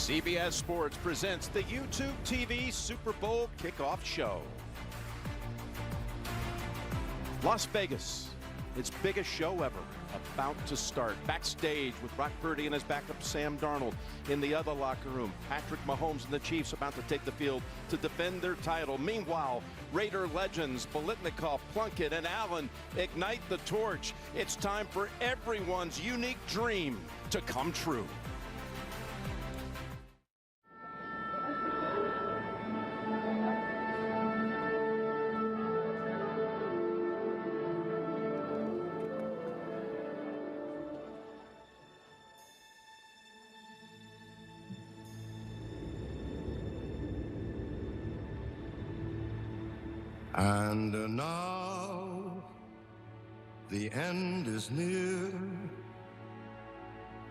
CBS Sports presents the YouTube TV Super Bowl kickoff show. Las Vegas, its biggest show ever, about to start. Backstage with Brock Purdy and his backup Sam Darnold. In the other locker room, Patrick Mahomes and the Chiefs about to take the field to defend their title. Meanwhile, Raider legends Biletnikoff, Plunkett, and Allen ignite the torch. It's time for everyone's unique dream to come true. And now the end is near,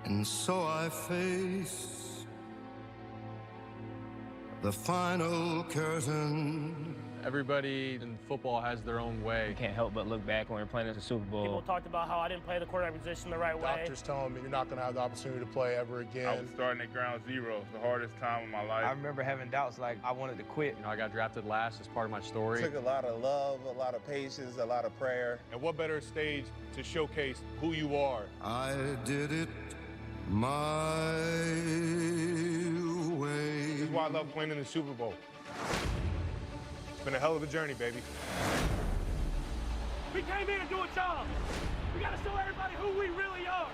and so I face the final curtain. Everybody in football has their own way. You can't help but look back when we're playing at the Super Bowl. People talked about how I didn't play the quarterback position the right way. Doctors telling me you're not going to have the opportunity to play ever again. I was starting at ground zero, the hardest time of my life. I remember having doubts like I wanted to quit. I got drafted last as part of my story. It took a lot of love, a lot of patience, a lot of prayer. And what better stage to showcase who you are? I did it my way. This is why I love playing in the Super Bowl. It's been a hell of a journey, baby. We came here to do a job. We got to show everybody who we really are.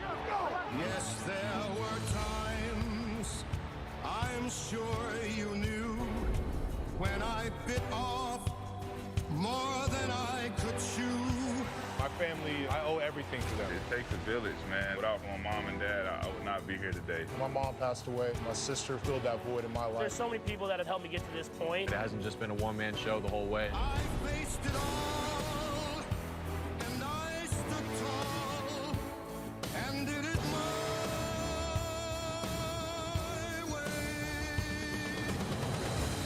Let's go. Yes, there were times I'm sure you knew when I bit off more than I could chew. My family, I owe everything to them. It takes a village, man. Without my mom and dad, I would not be here today. My mom passed away. My sister filled that void in my life. There's so many people that have helped me get to this point. It hasn't just been a one-man show the whole way. I faced it all, and I stood tall, and did it my way.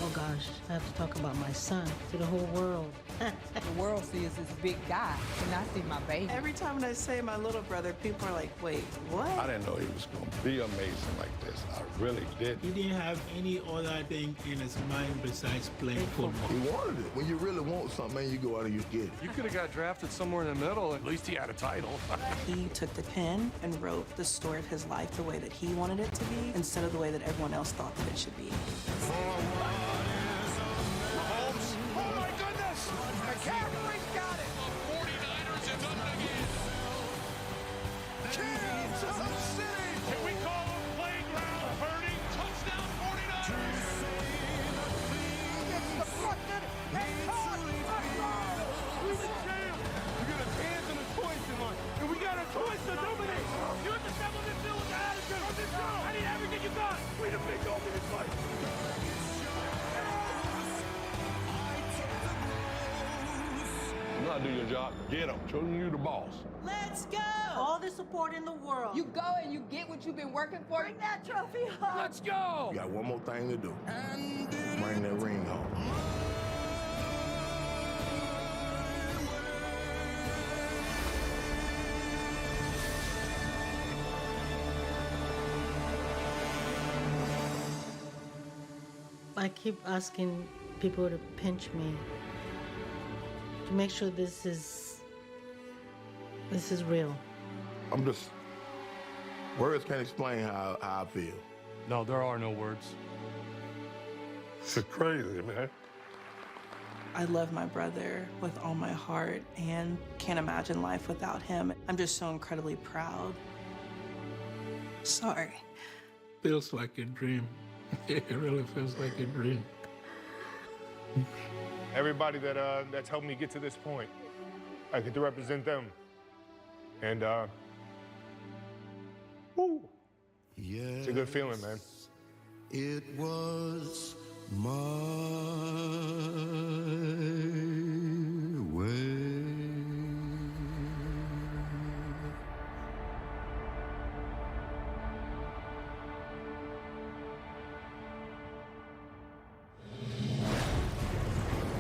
Oh gosh, I have to talk about my son to the whole world. The world sees this big guy, and I see my baby. Every time I say my little brother, people are like, wait, what? I didn't know he was going to be amazing like this. I really did. He didn't have any other thing in his mind besides playing football. He wanted it. When you really want something, man, you go out and you get it. You could have got drafted somewhere in the middle. At least he had a title. He took the pen and wrote the story of his life the way that he wanted it to be, instead of the way that everyone else thought that it should be. McCaffrey's got it. The 49ers is up again. Kansas City. Can we call him playground hurting? Touchdown 49ers. Gets deflected and caught. Who's the champ? We got a hands and a choice in line. And we got a choice to dominate. You have to step on this field with the attitude. On this show. I need everything you got. We the big goal in this fight. You know how to do your job. Get them. Show them you the boss. Let's go! All the support in the world. You go and you get what you've been working for. Bring that trophy home. Let's go! You got one more thing to do. Bring that ring home. I keep asking people to pinch me to make sure this is real. I'm just, words can't explain how I feel. No, there are no words. It's crazy, man. I love my brother with all my heart and can't imagine life without him. I'm just so incredibly proud. Sorry. Feels like a dream. It really feels like a dream. Everybody that's helped me get to this point, I get to represent them. And, woo. Yes, it's a good feeling, man. It was my way.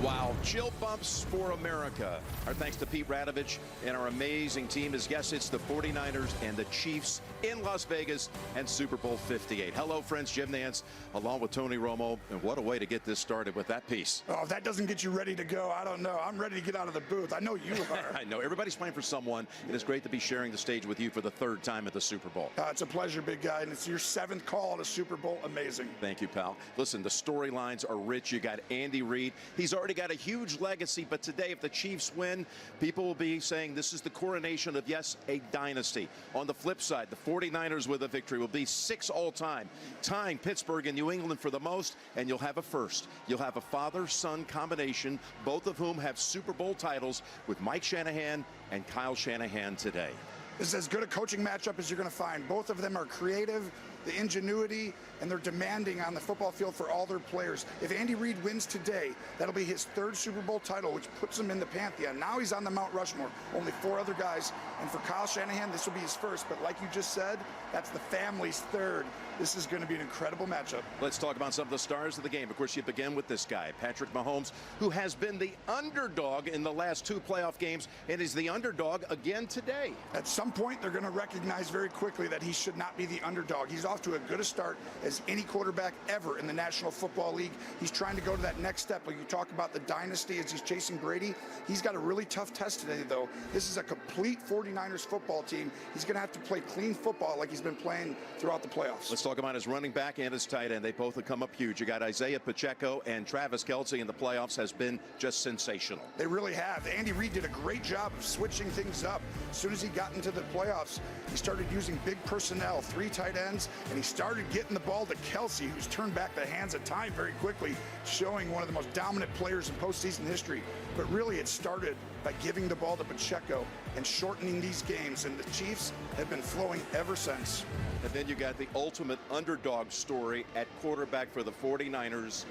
Wow, Chill bumps for America. Our thanks to Pete Radovich and our amazing team. As yes, it's the 49ers and the Chiefs in Las Vegas and Super Bowl 58. Hello, friends. Jim Nance along with Tony Romo. And what a way to get this started with that piece. Oh, if that doesn't get you ready to go, I don't know. I'm ready to get out of the booth. I know you are. I know. Everybody's playing for someone. It is great to be sharing the stage with you for the third time at the Super Bowl. It's a pleasure, big guy. And it's your 7th call at a Super Bowl. Amazing. Thank you, pal. Listen, the storylines are rich. You got Andy Reid. He's already got a huge legacy. But today, if the Chiefs win, people will be saying this is the coronation of, yes, a dynasty. On the flip side, the 49ers with a victory will be 6 all-time, tying Pittsburgh and New England for the most, and you'll have a first. You'll have a father-son combination, both of whom have Super Bowl titles, with Mike Shanahan and Kyle Shanahan today. This is as good a coaching matchup as you're going to find. Both of them are creative, the ingenuity, and they're demanding on the football field for all their players. If Andy Reid wins today, that'll be his 3rd Super Bowl title, which puts him in the pantheon. Now he's on the Mount Rushmore. Only 4 other guys. And for Kyle Shanahan, this will be his first. But like you just said, that's the family's 3rd. This is going to be an incredible matchup. Let's talk about some of the stars of the game. Of course, you begin with this guy, Patrick Mahomes, who has been the underdog in the last 2 playoff games and is the underdog again today. At some point, they're going to recognize very quickly that he should not be the underdog. He's off to as good a start as any quarterback ever in the National Football League. He's trying to go to that next step. Like you talk about the dynasty as he's chasing Brady. He's got a really tough test today, though. This is a complete 49ers football team. He's going to have to play clean football like he's been playing throughout the playoffs. Let's talk about his running back and his tight end. They both have come up huge. You got Isaiah Pacheco and Travis Kelce in the playoffs has been just sensational. They really have. Andy Reid did a great job of switching things up. As soon as he got into the playoffs, he started using big personnel, 3 tight ends, and he started getting the ball to Kelce, who's turned back the hands of time very quickly, showing one of the most dominant players in postseason history. But really, it started by giving the ball to Pacheco and shortening these games, and the Chiefs have been flowing ever since. And then you got the ultimate underdog story at quarterback for the 49ers.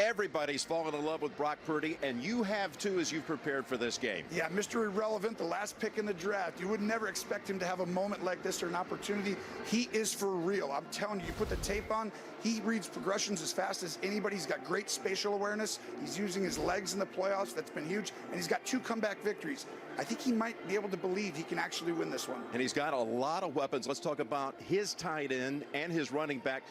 Everybody's fallen in love with Brock Purdy, and you have too as you've prepared for this game. Yeah, Mr. Irrelevant, the last pick in the draft. You would never expect him to have a moment like this or an opportunity. He is for real. I'm telling you, you put the tape on, he reads progressions as fast as anybody. He's got great spatial awareness. He's using his legs in the playoffs. That's been huge. And he's got 2 comeback victories. I think he might be able to believe he can actually win this one. And he's got a lot of weapons. Let's talk about his tight end and his running back.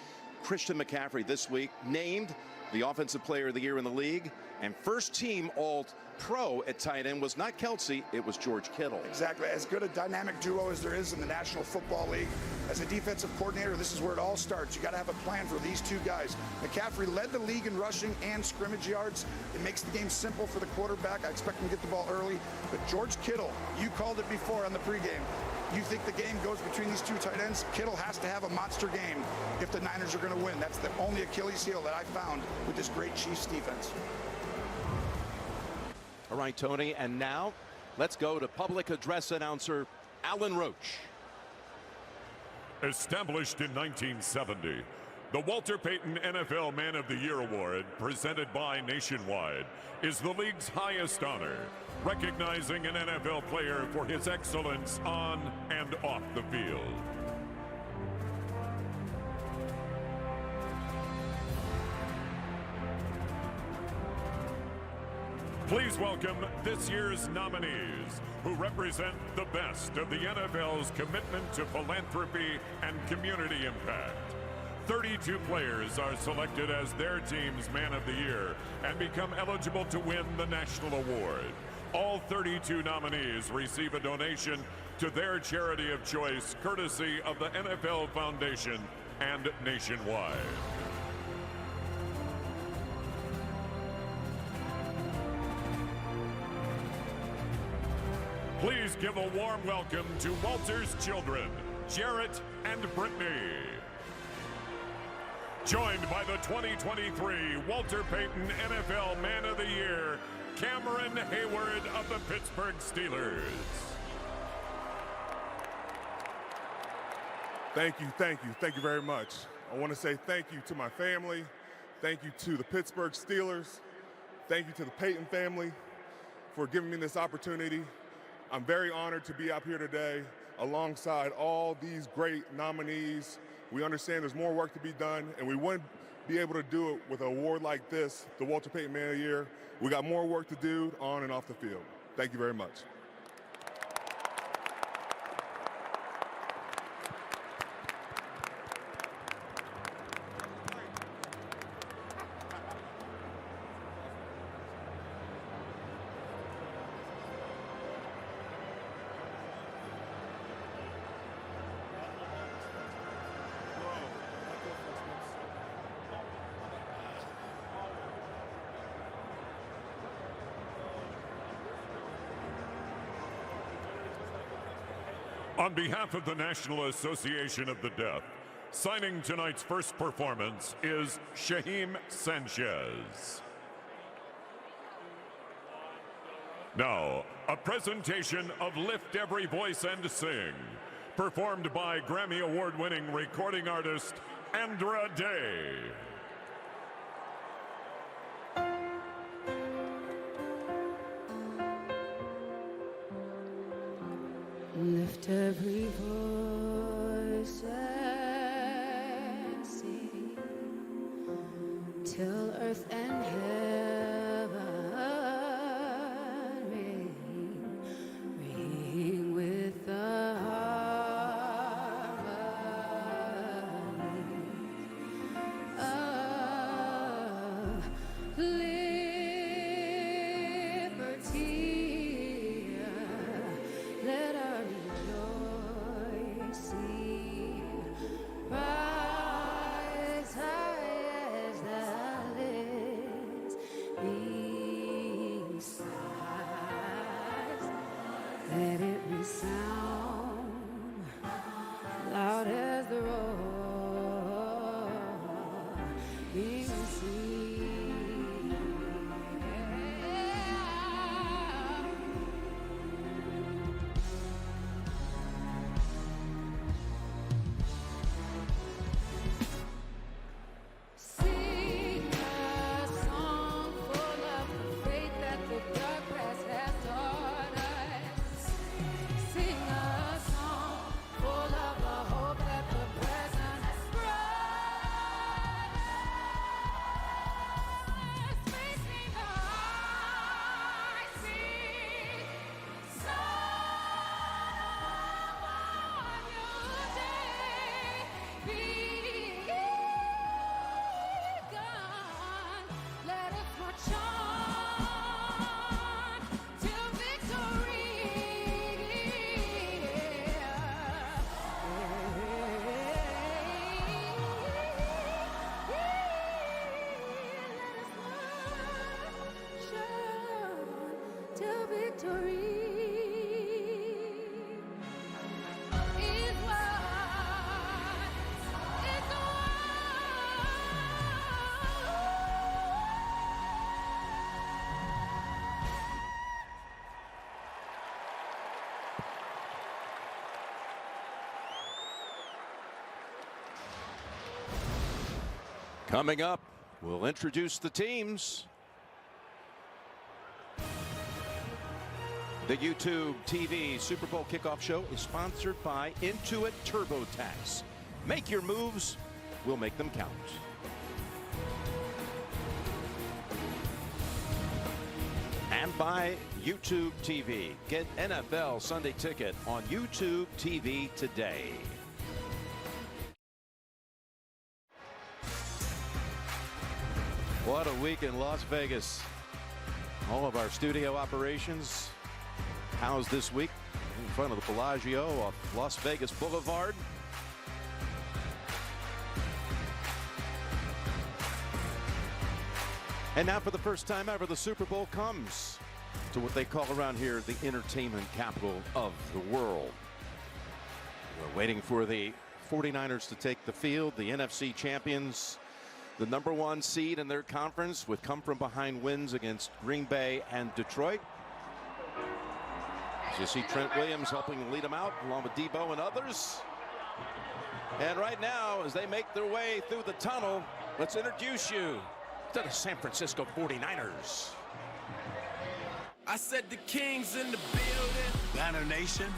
Christian McCaffrey this week named the Offensive Player of the Year in the league, and first team All-Pro at tight end was not Kelce, it was George Kittle. Exactly. As good a dynamic duo as there is in the National Football League. As a defensive coordinator, this is where it all starts. You got to have a plan for these 2 guys. McCaffrey led the league in rushing and scrimmage yards. It makes the game simple for the quarterback. I expect him to get the ball early. But George Kittle, you called it before on the pregame. You think the game goes between these 2 tight ends? Kittle has to have a monster game if the Niners are going to win. That's the only Achilles heel that I found with this great Chiefs defense. All right, Tony, and now let's go to public address announcer Alan Roach. Established in 1970, the Walter Payton NFL Man of the Year Award, presented by Nationwide, is the league's highest honor, recognizing an NFL player for his excellence on and off the field. Please welcome this year's nominees, who represent the best of the NFL's commitment to philanthropy and community impact. 32 players are selected as their team's Man of the Year and become eligible to win the national award. All 32 nominees receive a donation to their charity of choice, courtesy of the NFL Foundation and Nationwide. Please give a warm welcome to Walter's children, Jarrett and Brittany. Joined by the 2023 Walter Payton NFL Man of the Year, Cameron Hayward of the Pittsburgh Steelers. Thank you very much. I want to say thank you to my family, thank you to the Pittsburgh Steelers, thank you to the Payton family for giving me this opportunity. I'm very honored to be up here today. alongside all these great nominees. We understand there's more work to be done, and we wouldn't be able to do it with an award like this, the Walter Payton Man of the Year. We got more work to do on and off the field. Thank you very much. On behalf of the National Association of the Deaf, signing tonight's first performance is Shaheem Sanchez. Now, a presentation of Lift Every Voice and Sing, performed by Grammy Award-winning recording artist Andra Day. Lift every voice and sing till earth and heaven ring with the harmony of liberty. Let our rejoicing rise high as the listening skies. Let it resound loud as the roaring sea. Sing a song full of the faith that the dark past has taught us. Sing a song full of the hope that the present has brought us. We sing a song on your day. Let us march on to victory. Let us march on to victory. Is what is Coming up, we'll introduce the teams. The YouTube TV Super Bowl kickoff show is sponsored by Intuit TurboTax. Make your moves, we'll make them count. And by YouTube TV. Get NFL Sunday Ticket on YouTube TV today. What a week in Las Vegas. All of our studio operations housed this week in front of the Bellagio off Las Vegas Boulevard. And now for the first time ever, the Super Bowl comes to what they call around here the entertainment capital of the world. We're waiting for the 49ers to take the field, the NFC champions, the #1 seed in their conference with come-from-behind wins against Green Bay and Detroit. As you see Trent Williams helping lead them out along with Debo and others. And right now, as they make their way through the tunnel, let's introduce you to the San Francisco 49ers. I said the Kings in the building. Banner Nation.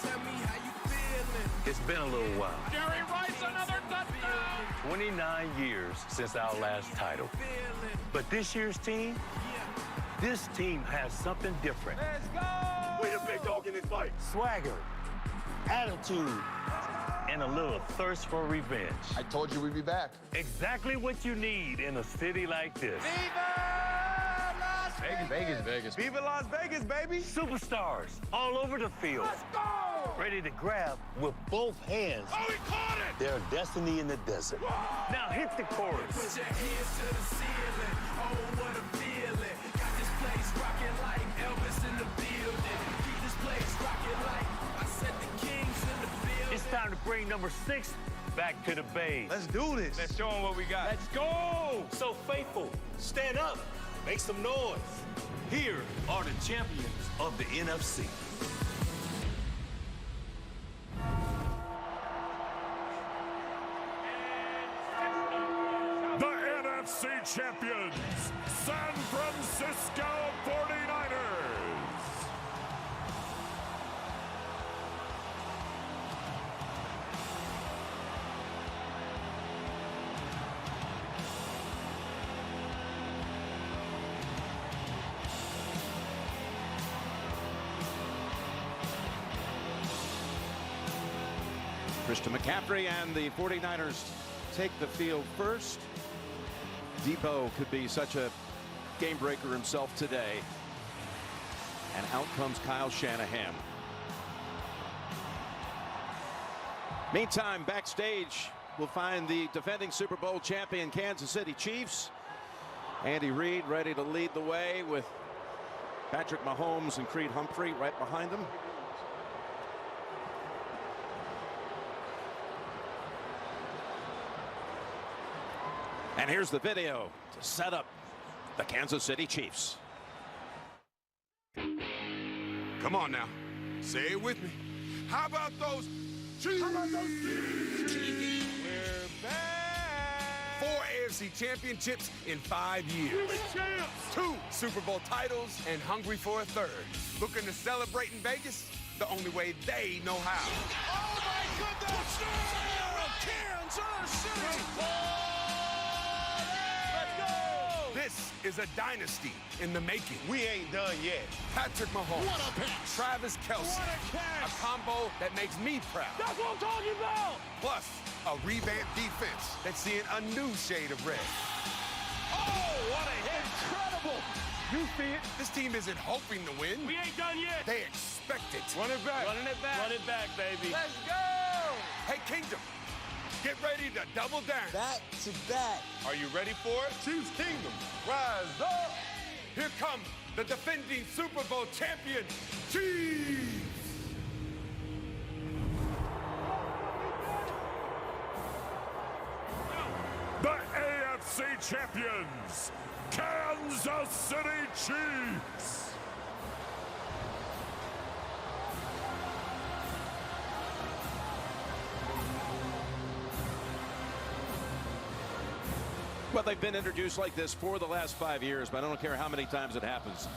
Tell me how you It's been a little while. Jerry Rice, another touchdown. 29 years since our last title. But this year's team, this team has something different. Let's go. We the big dog in this fight. Swagger, attitude, and a little thirst for revenge. I told you we'd be back. Exactly what you need in a city like this. Viva Las Vegas. Vegas, Vegas. Viva Las Vegas, baby. Superstars all over the field. Let's go. Ready to grab with both hands Oh, he caught it. their destiny in the desert. Whoa. Now hit the chorus. Put your hands to the ceiling. Oh, what a feeling. Got this place rocking like Elvis in the building. Keep this place rocking like I said the Kings in the building. It's time to bring number 6 back to the Bay. Let's do this. Let's show them what we got. Let's go! So faithful, stand up, make some noise. Here are the champions of the NFC. The NFC champions, San Francisco 49ers. Christian McCaffrey and the 49ers take the field first. Depot could be such a game breaker himself today. And out comes Kyle Shanahan. Meantime, backstage, we'll find the defending Super Bowl champion Kansas City Chiefs. Andy Reid ready to lead the way with Patrick Mahomes and Creed Humphrey right behind them. And here's the video to set up the Kansas City Chiefs. Come on now. Say it with me. How about those Chiefs? How about those Chiefs? We're back. 4 AFC championships in 5 years. We're the champs. 2 Super Bowl titles and hungry for a 3rd. Looking to celebrate in Vegas? The only way they know how. Oh, my goodness. Kansas City. This is a dynasty in the making. We ain't done yet. Patrick Mahomes. What a pass. Travis Kelce. What a catch. A combo that makes me proud. That's what I'm talking about. Plus, a revamped defense that's seeing a new shade of red. Oh, what a hit. Incredible. You see it? This team isn't hoping to win. We ain't done yet. They expect it. Run it back. Running it back. Run it back, baby. Let's go. Hey, Kingdom. Get ready to double down. Back to back. Are you ready for it? Chiefs Kingdom. Rise up. Here come the defending Super Bowl champion, Chiefs. The AFC champions, Kansas City Chiefs. Well, they've been introduced like this for the last 5 years, but I don't care how many times it happens.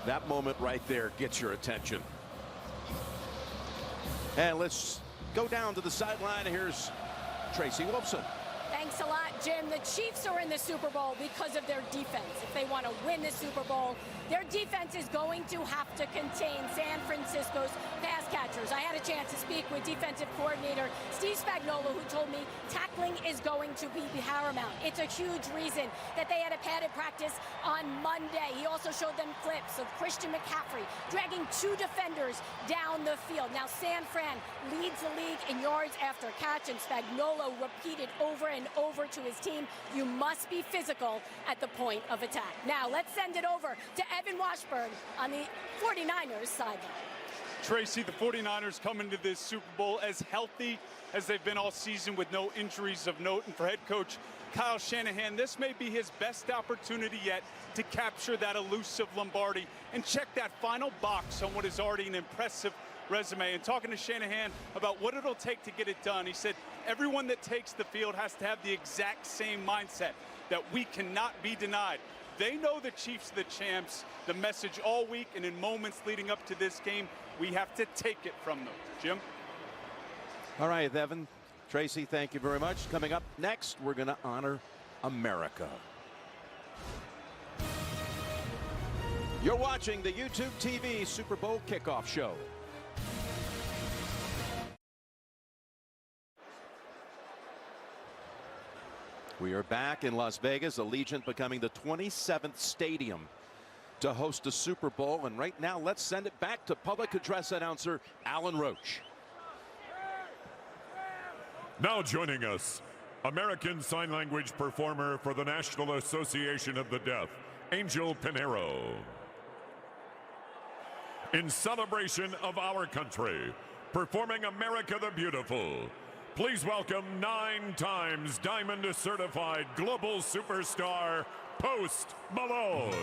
That moment right there gets your attention. And let's go down to the sideline. Here's Tracy Wolfson. Thanks a lot, Jim. The Chiefs are in the Super Bowl because of their defense. If they want to win the Super Bowl, their defense is going to have to contain San Francisco's pass catchers. I had a chance to speak with defensive coordinator Steve Spagnuolo, who told me tackling is going to be paramount. It's a huge reason that they had a padded practice on Monday. He also showed them clips of Christian McCaffrey dragging 2 defenders down the field. Now, San Fran leads the league in yards after catch, and Spagnuolo repeated over and over to his team, you must be physical at the point of attack. Now, let's send it over to Evan Washburn on the 49ers sideline. Tracy, the 49ers come into this Super Bowl as healthy as they've been all season with no injuries of note. And for head coach Kyle Shanahan, this may be his best opportunity yet to capture that elusive Lombardi and check that final box on what is already an impressive resume. And talking to Shanahan about what it'll take to get it done, he said everyone that takes the field has to have the exact same mindset, that we cannot be denied. They know the Chiefs are the champs. The message all week and in moments leading up to this game, we have to take it from them. Jim? All right, Evan, Tracy, thank you very much. Coming up next, we're going to honor America. You're watching the YouTube TV Super Bowl kickoff show. We are back in Las Vegas, Allegiant becoming the 27th stadium to host a Super Bowl. And right now, let's send it back to public address announcer Alan Roach. Now joining us, American Sign Language performer for the National Association of the Deaf, Angel Pinheiro. In celebration of our country, performing America the Beautiful, please welcome 9 times Diamond Certified Global Superstar, Post Malone.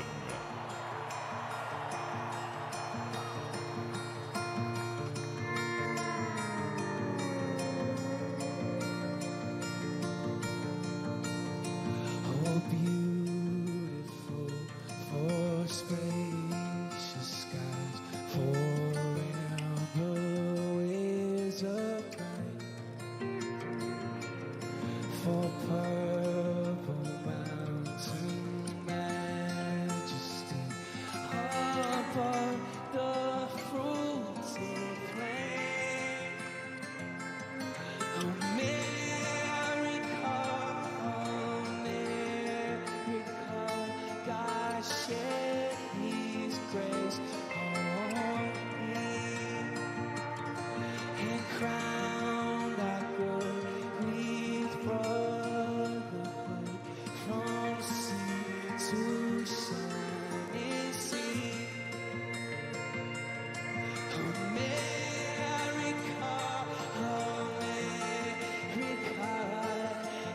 Oh, beautiful for spacious skies, forever is a kind, for purple mountain majesty, above the fruits of plain. America, God shed His grace on me and crowned our good with brotherhood from sea to shining sea. America,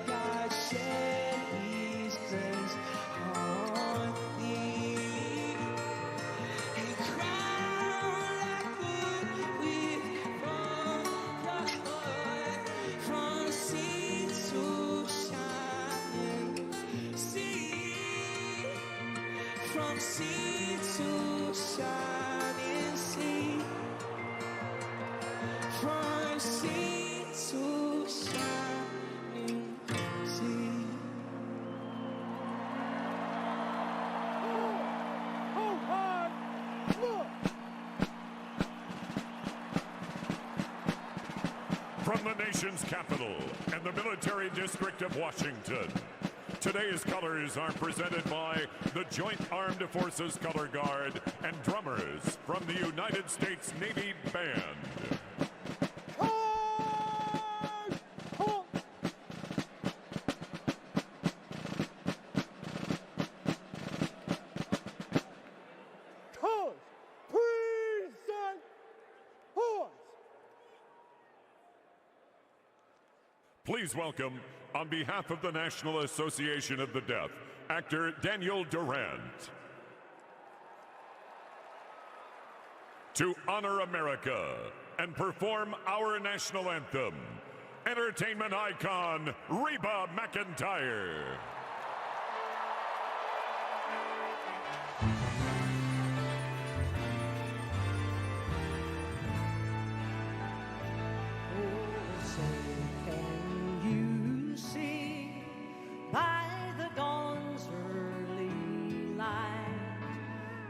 God shed His grace on thee, and crowned our good with brotherhood from sea to shining sea, from sea to shining sea, from sea to shining sea. From the nation's capital and the military district of Washington, today's colors are presented by the Joint Armed Forces Color Guard and drummers from the United States Navy Band. Please welcome, on behalf of the National Association of the Deaf, actor Daniel Durant. To honor America and perform our national anthem, entertainment icon Reba McEntire. By the dawn's early light,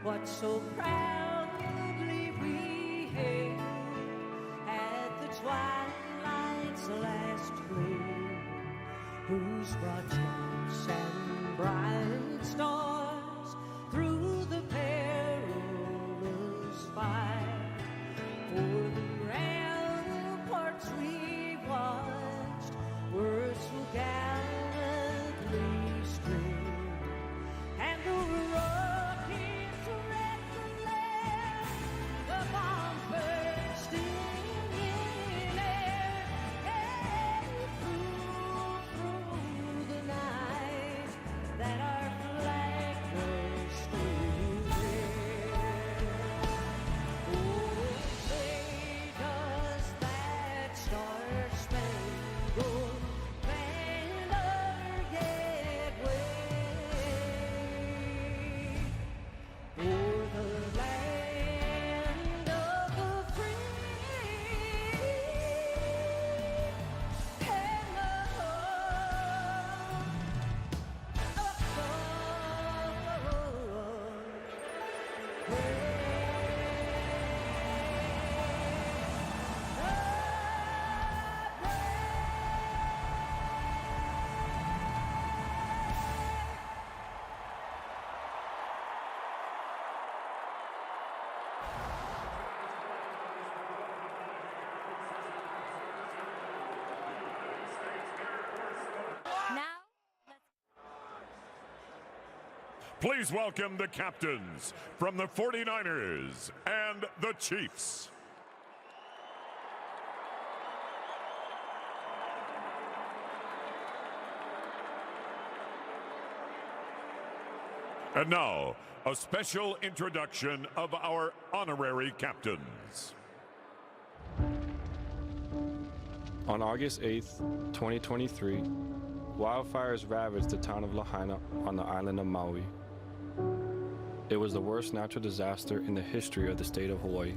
what so proudly we hailed at the twilight's last gleam, whose broad stripes and bright stars through the perilous fight, for the ramparts we watched were so gallant. And the rockets wrecked the land, the bombs bursting in air, and through the night. Please welcome the captains from the 49ers and the Chiefs. And now, a special introduction of our honorary captains. On August 8th, 2023, wildfires ravaged the town of Lahaina on the island of Maui. It was the worst natural disaster in the history of the state of Hawaii.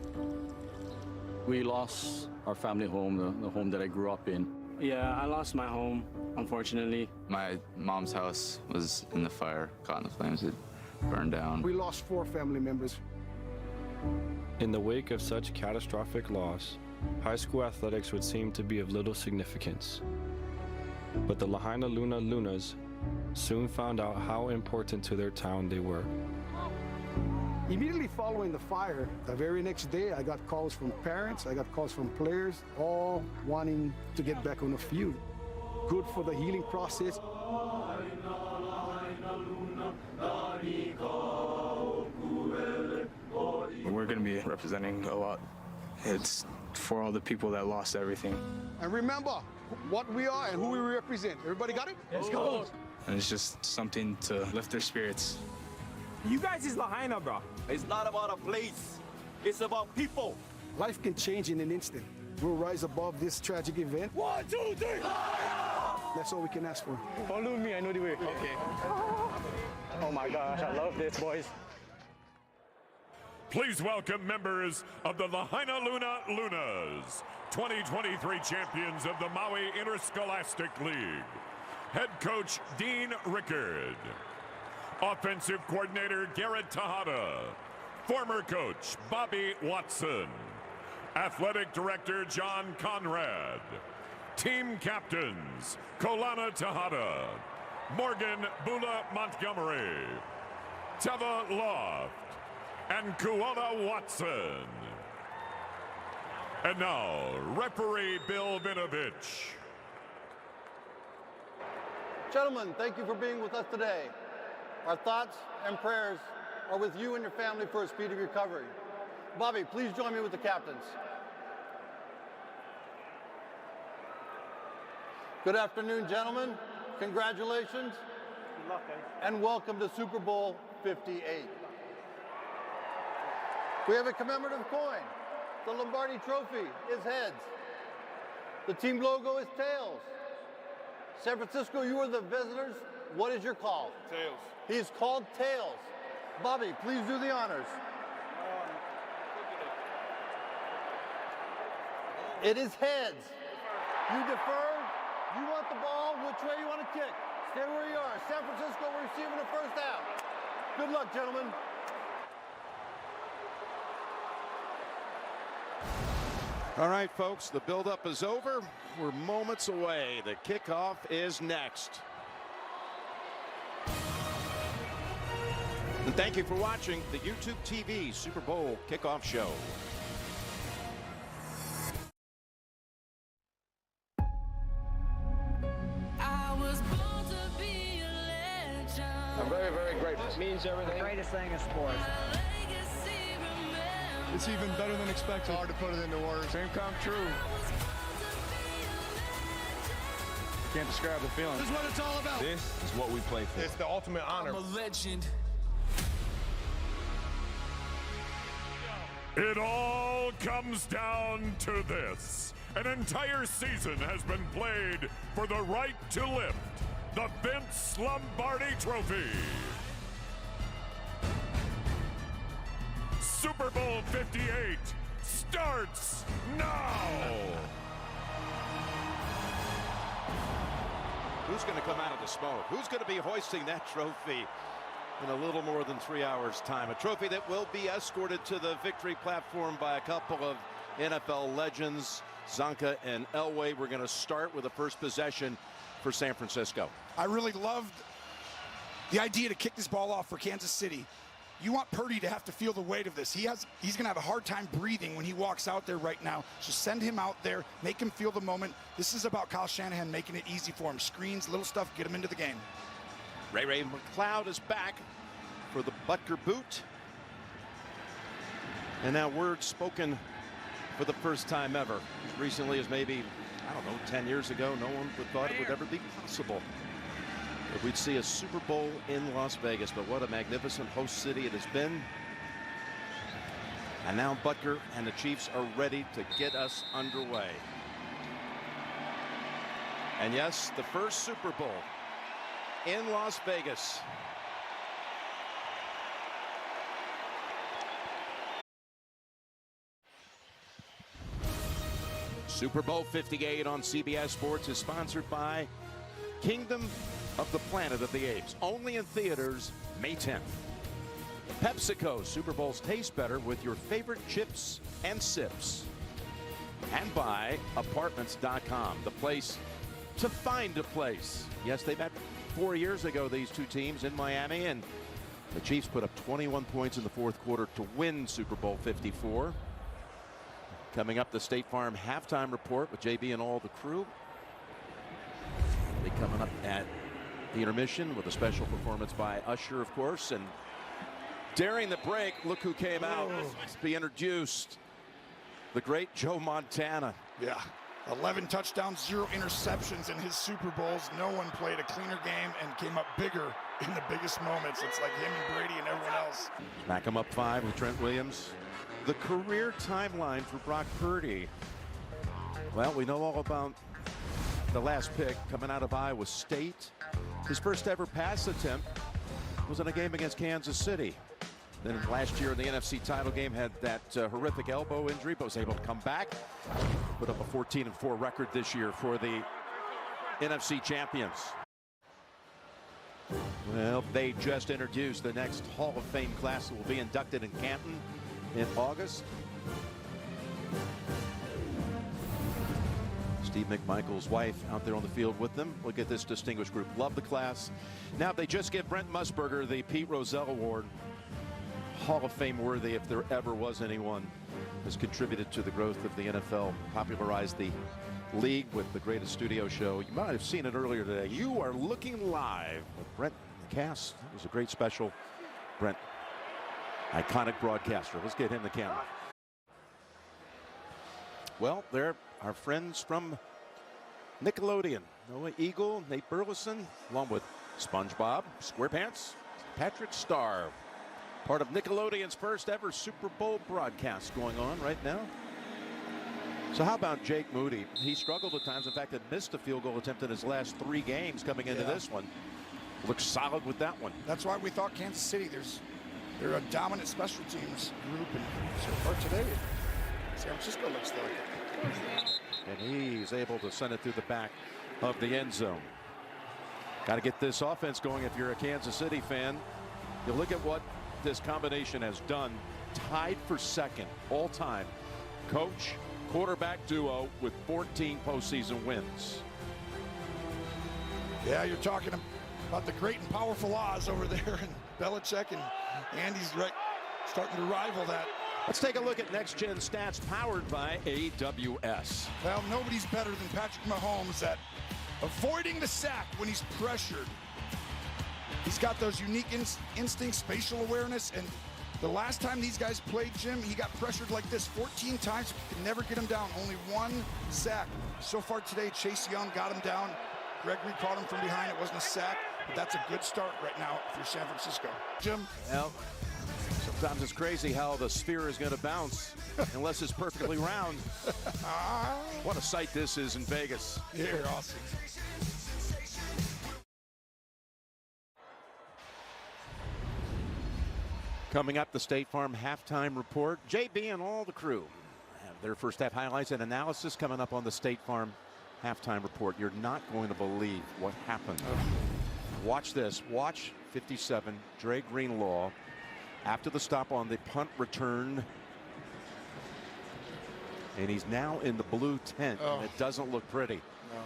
We lost our family home, the home that I grew up in. Yeah, I lost my home, unfortunately. My mom's house was in the fire, caught in the flames. It burned down. We lost 4 family members. In the wake of such catastrophic loss, high school athletics would seem to be of little significance. But the Lahaina Luna Lunas soon found out how important to their town they were. Immediately following the fire, the very next day, I got calls from parents, I got calls from players, all wanting to get back on the field. Good for the healing process. We're going to be representing a lot. It's for all the people that lost everything. And remember what we are and who we represent. Everybody got it? Let's go. And it's just something to lift their spirits. You guys is Lahaina, bro. It's not about a place. It's about people. Life can change in an instant. We'll rise above this tragic event. 1, 2, 3. That's all we can ask for. Follow me, I know the way. Okay. Oh my gosh, I love this, boys. Please welcome members of the Lahaina Luna Lunas, 2023 champions of the Maui Interscholastic League. Head coach Dean Rickard. Offensive coordinator Garrett Tejada. Former coach Bobby Watson. Athletic director John Conrad. Team captains Kolana Tejada. Morgan Bula Montgomery. Teva Loft. And Kuala Watson. And now, referee Bill Vinovich. Gentlemen, thank you for being with us today. Our thoughts and prayers are with you and your family for a speedy recovery. Bobby, please join me with the captains. Good afternoon, gentlemen. Congratulations. Good luck, guys. And welcome to Super Bowl 58. We have a commemorative coin. The Lombardi Trophy is heads. The team logo is tails. San Francisco, you are the visitors. What is your call? Tails. He is called tails. Bobby, please do the honors. It is heads. You defer. You want the ball. Which way you want to kick? Stay where you are. San Francisco receiving the first down. Good luck, gentlemen. All right, folks, the buildup is over. We're moments away. The kickoff is next. And thank you for watching the YouTube TV Super Bowl kickoff show. I'm very, very grateful. It means everything. The greatest thing in sports. It's even better than expected. Hard to put it into words. Dream come true. Can't describe the feeling. This is what it's all about. This is what we play for. It's the ultimate honor. I'm a legend. It all comes down to this. An entire season has been played for the right to lift the Vince Lombardi Trophy. Super Bowl 58 starts now. Who's going to come out of the smoke? Who's going to be hoisting that trophy in a little more than 3 hours' time? A trophy that will be escorted to the victory platform by a couple of NFL legends, Zonka and Elway. We're going to start with the first possession for San Francisco. I really loved the idea to kick this ball off for Kansas City. You want Purdy to have to feel the weight of this. He's going to have a hard time breathing when he walks out there right now. So send him out there, make him feel the moment. This is about Kyle Shanahan making it easy for him. Screens, little stuff, get him into the game. Ray McLeod is back Butker boot. And now words spoken for the first time ever. As recently as maybe, I don't know, 10 years ago, no one would thought it would ever be possible that we'd see a Super Bowl in Las Vegas. But what a magnificent host city it has been. And now Butker and the Chiefs are ready to get us underway. And yes, the first Super Bowl in Las Vegas. Super Bowl 58 on CBS Sports is sponsored by Kingdom of the Planet of the Apes. Only in theaters May 10th. PepsiCo, Super Bowls taste better with your favorite chips and sips. And by Apartments.com, the place to find a place. Yes, they met 4 years ago, these two teams in Miami, and the Chiefs put up 21 points in the fourth quarter to win Super Bowl 54. Coming up, the State Farm halftime report with JB and all the crew. They coming up at the intermission with a special performance by Usher, of course. And during the break, look who came out to be introduced. The great Joe Montana. Yeah. 11 touchdowns, 0 interceptions in his Super Bowls. No one played a cleaner game and came up bigger in the biggest moments. It's like him and Brady and everyone else. Smack him up 5 with Trent Williams. The career timeline for Brock Purdy. Well, we know all about the last pick coming out of Iowa State. His first ever pass attempt was in a game against Kansas City. Then last year in the NFC title game had that horrific elbow injury, but was able to come back. Put up a 14-4 record this year for the NFC champions. Well, they just introduced the next Hall of Fame class that will be inducted in Canton in August. Steve McMichael's wife out there on the field with them. Look at this distinguished group. Love the class. Now they just give Brent Musburger the Pete Rozelle Award. Hall of Fame worthy if there ever was anyone. Has contributed to the growth of the NFL, popularized the league with the greatest studio show. You might have seen it earlier today. You Are Looking Live with Brent. The cast. It was a great special. Brent, iconic broadcaster. Let's get him the camera. Well, they're our friends from Nickelodeon. Noah Eagle, Nate Burleson, along with SpongeBob, SquarePants, Patrick Star. Part of Nickelodeon's first ever Super Bowl broadcast going on right now. So how about Jake Moody? He struggled at times. In fact, had missed a field goal attempt in his last 3 games coming into this one. Looks solid with that one. That's why we thought Kansas City, they're a dominant special teams group, and so far today, San Francisco looks like it. And he's able to send it through the back of the end zone. Got to get this offense going if you're a Kansas City fan. You look at what this combination has done. Tied for second all time coach quarterback duo with 14 postseason wins. Yeah, you're talking about the great and powerful Oz over there, and Belichick and Andy's right starting to rival that. Let's take a look at Next Gen Stats powered by AWS. Well, nobody's better than Patrick Mahomes at avoiding the sack when he's pressured. He's got those unique instincts, spatial awareness, and the last time these guys played, Jim, he got pressured like this 14 times. Could never get him down. Only 1 sack. So far today, Chase Young got him down. Gregory caught him from behind. It wasn't a sack, but that's a good start right now for San Francisco. Jim? Well, sometimes it's crazy how the sphere is going to bounce unless it's perfectly round. What a sight this is in Vegas. You're awesome. Coming up, the State Farm halftime report. JB and all the crew have their first half highlights and analysis coming up on the State Farm halftime report. You're not going to believe what happened. Watch this. Watch 57, Dre Greenlaw, after the stop on the punt return. And he's now in the blue tent, and it doesn't look pretty. No.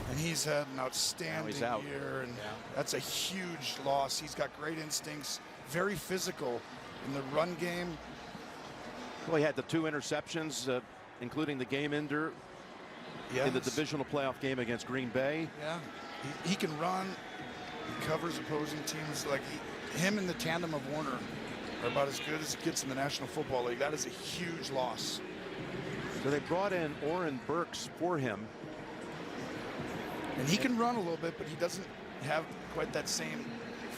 And he's had an outstanding year, and that's a huge loss. He's got great instincts, very physical in the run game. Well, he had the 2 interceptions, including the game ender in the divisional playoff game against Green Bay. Yeah, he can run. He covers opposing teams. Like him and the tandem of Warner are about as good as it gets in the National Football League. That is a huge loss. So they brought in Oren Burks for him. And he can run a little bit, but he doesn't have quite that same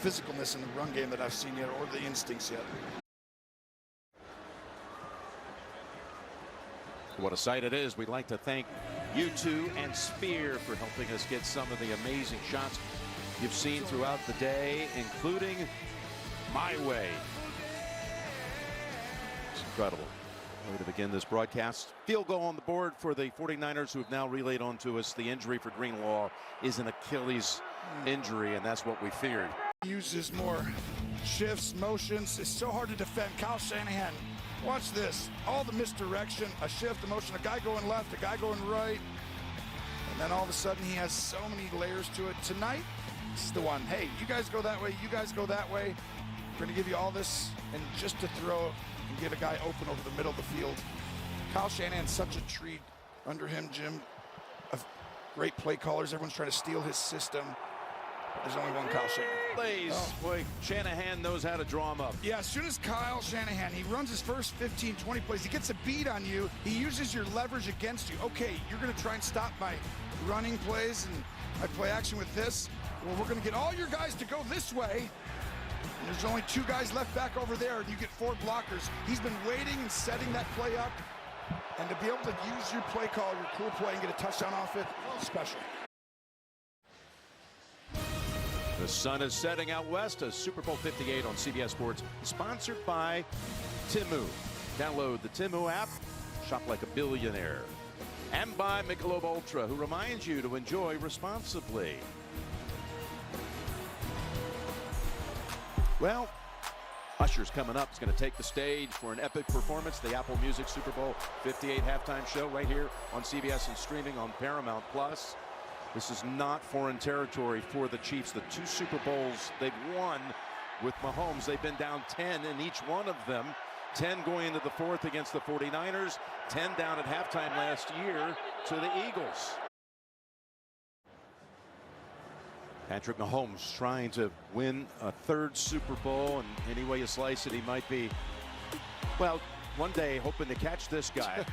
physicalness in the run game that I've seen yet, or the instincts yet. What a sight it is. We'd like to thank U2 and Spear for helping us get some of the amazing shots you've seen throughout the day, including My Way. It's incredible. Way to begin this broadcast. Field goal on the board for the 49ers, who have now relayed on to us the injury for Greenlaw is an Achilles injury, and that's what we feared. Uses more shifts, motions. It's so hard to defend. Kyle Shanahan, watch this. All the misdirection, a shift, a motion, a guy going left, a guy going right. And then all of a sudden he has so many layers to it. Tonight, this is the one. Hey, you guys go that way, you guys go that way. We're going to give you all this, and just to throw and get a guy open over the middle of the field. Kyle Shanahan's such a treat under him, Jim, of great play callers. Everyone's trying to steal his system. There's only one Kyle Shanahan. Plays. Boy, Shanahan knows how to draw him up. Yeah, as soon as Kyle Shanahan, he runs his first 15, 20 plays, he gets a beat on you, he uses your leverage against you. Okay, you're going to try and stop my running plays and my play action with this. Well, we're going to get all your guys to go this way. And there's only 2 guys left back over there, and you get 4 blockers. He's been waiting and setting that play up. And to be able to use your play call, your cool play, and get a touchdown off it, special. The sun is setting out west as Super Bowl 58 on CBS Sports, sponsored by Timu. Download the Timu app, shop like a billionaire. And by Michelob Ultra, who reminds you to enjoy responsibly. Well, Usher's coming up. He's going to take the stage for an epic performance. The Apple Music Super Bowl 58 halftime show right here on CBS and streaming on Paramount Plus. This is not foreign territory for the Chiefs. The 2 Super Bowls they've won with Mahomes, they've been down 10 in each one of them. 10 going into the 4th against the 49ers. 10 down at halftime last year to the Eagles. Patrick Mahomes trying to win a 3rd Super Bowl, and any way you slice it, he might be, well, one day hoping to catch this guy.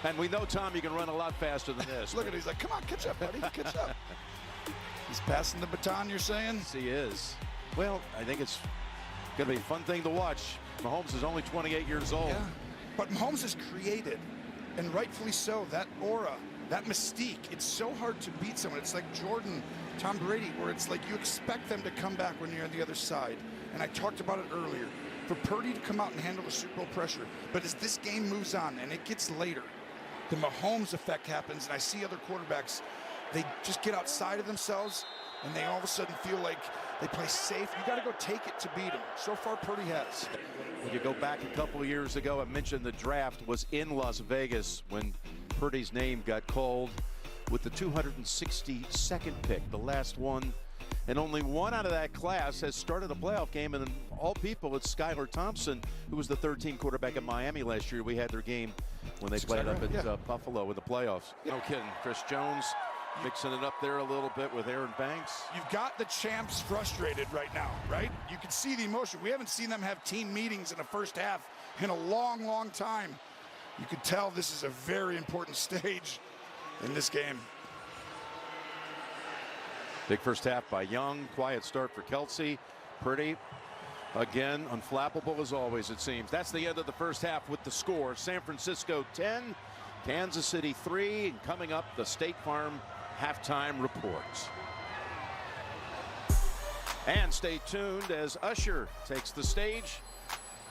And we know, Tom, you can run a lot faster than this. Look at it, he's like, come on, catch up, buddy, catch up. He's passing the baton, you're saying? Yes, he is. Well, I think it's going to be a fun thing to watch. Mahomes is only 28 years old. Yeah, but Mahomes has created, and rightfully so, that aura, that mystique. It's so hard to beat someone. It's like Jordan, Tom Brady, where it's like you expect them to come back when you're on the other side. And I talked about it earlier. For Purdy to come out and handle the Super Bowl pressure. But as this game moves on and it gets later, the Mahomes effect happens, and I see other quarterbacks, they just get outside of themselves, and they all of a sudden feel like they play safe. You got to go take it to beat them. So far, Purdy has. When you go back a couple of years ago, I mentioned the draft was in Las Vegas when Purdy's name got called with the 262nd pick, the last one. And only one out of that class has started a playoff game, and all people, it's Skylar Thompson, who was the 13 quarterback at Miami last year. We had their game when they played up at Buffalo in the playoffs. No kidding. Chris Jones mixing it up there a little bit with Aaron Banks. You've got the champs frustrated right now, right? You can see the emotion. We haven't seen them have team meetings in the first half in a long, long time. You could tell this is a very important stage in this game. Big first half by Young. Quiet start for Kelsey. Purdy, again, unflappable as always, it seems. That's the end of the first half with the score. San Francisco 10, Kansas City 3. And coming up, the State Farm halftime reports. And stay tuned as Usher takes the stage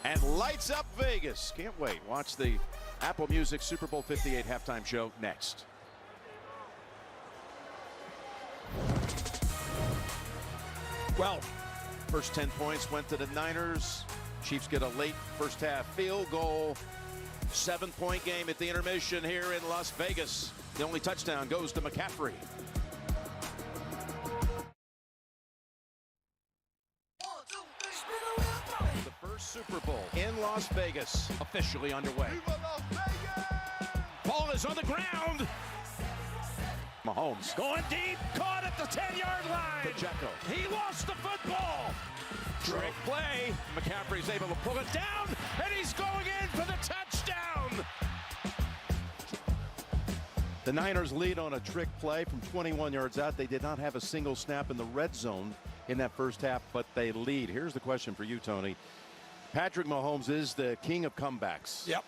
and lights up Vegas. Can't wait. Watch the Apple Music Super Bowl 58 halftime show next. Well, first 10 points went to the Niners. Chiefs get a late first half field goal. 7-point game at the intermission here in Las Vegas. The only touchdown goes to McCaffrey. The first Super Bowl in Las Vegas officially underway. Ball is on the ground. Mahomes Going deep, caught at the 10-yard line. Pacheco. He lost the football. Trick play. McCaffrey's able to pull it down, And he's going in for the touchdown. The Niners lead on a trick play from 21 yards out. They did not have a single snap in the red zone in that first half, but they lead. Here's the question for you, Tony. Patrick Mahomes is the king of comebacks. Yep.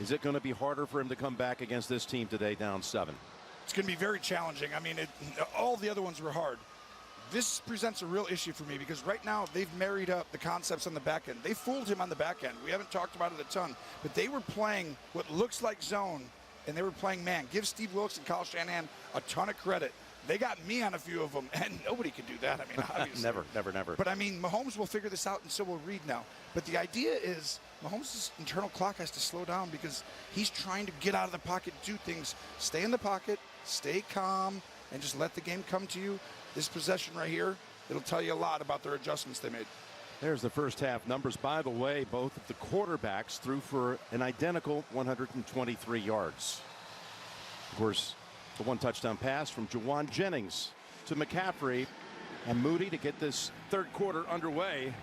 Is it going to be harder for him to come back against this team today down 7? It's going to be very challenging. I mean, all the other ones were hard. This presents a real issue for me because right now they've married up the concepts on the back end. They fooled him on the back end. We haven't talked about it a ton, but they were playing what looks like zone, and they were playing man. Give Steve Wilkes and Kyle Shanahan a ton of credit. They got me on a few of them, and nobody can do that. I mean, obviously. Never. But, I mean, Mahomes will figure this out, and so will Reed now. But the idea is Mahomes' internal clock has to slow down because he's trying to get out of the pocket, do things, stay in the pocket, stay calm, and just let the game come to you. This possession right here, it'll tell you a lot about their adjustments they made. There's the first half numbers. By the way, both of the quarterbacks threw for an identical 123 yards. Of course, the one touchdown pass from Jawan Jennings to McCaffrey and Moody to get this third quarter underway.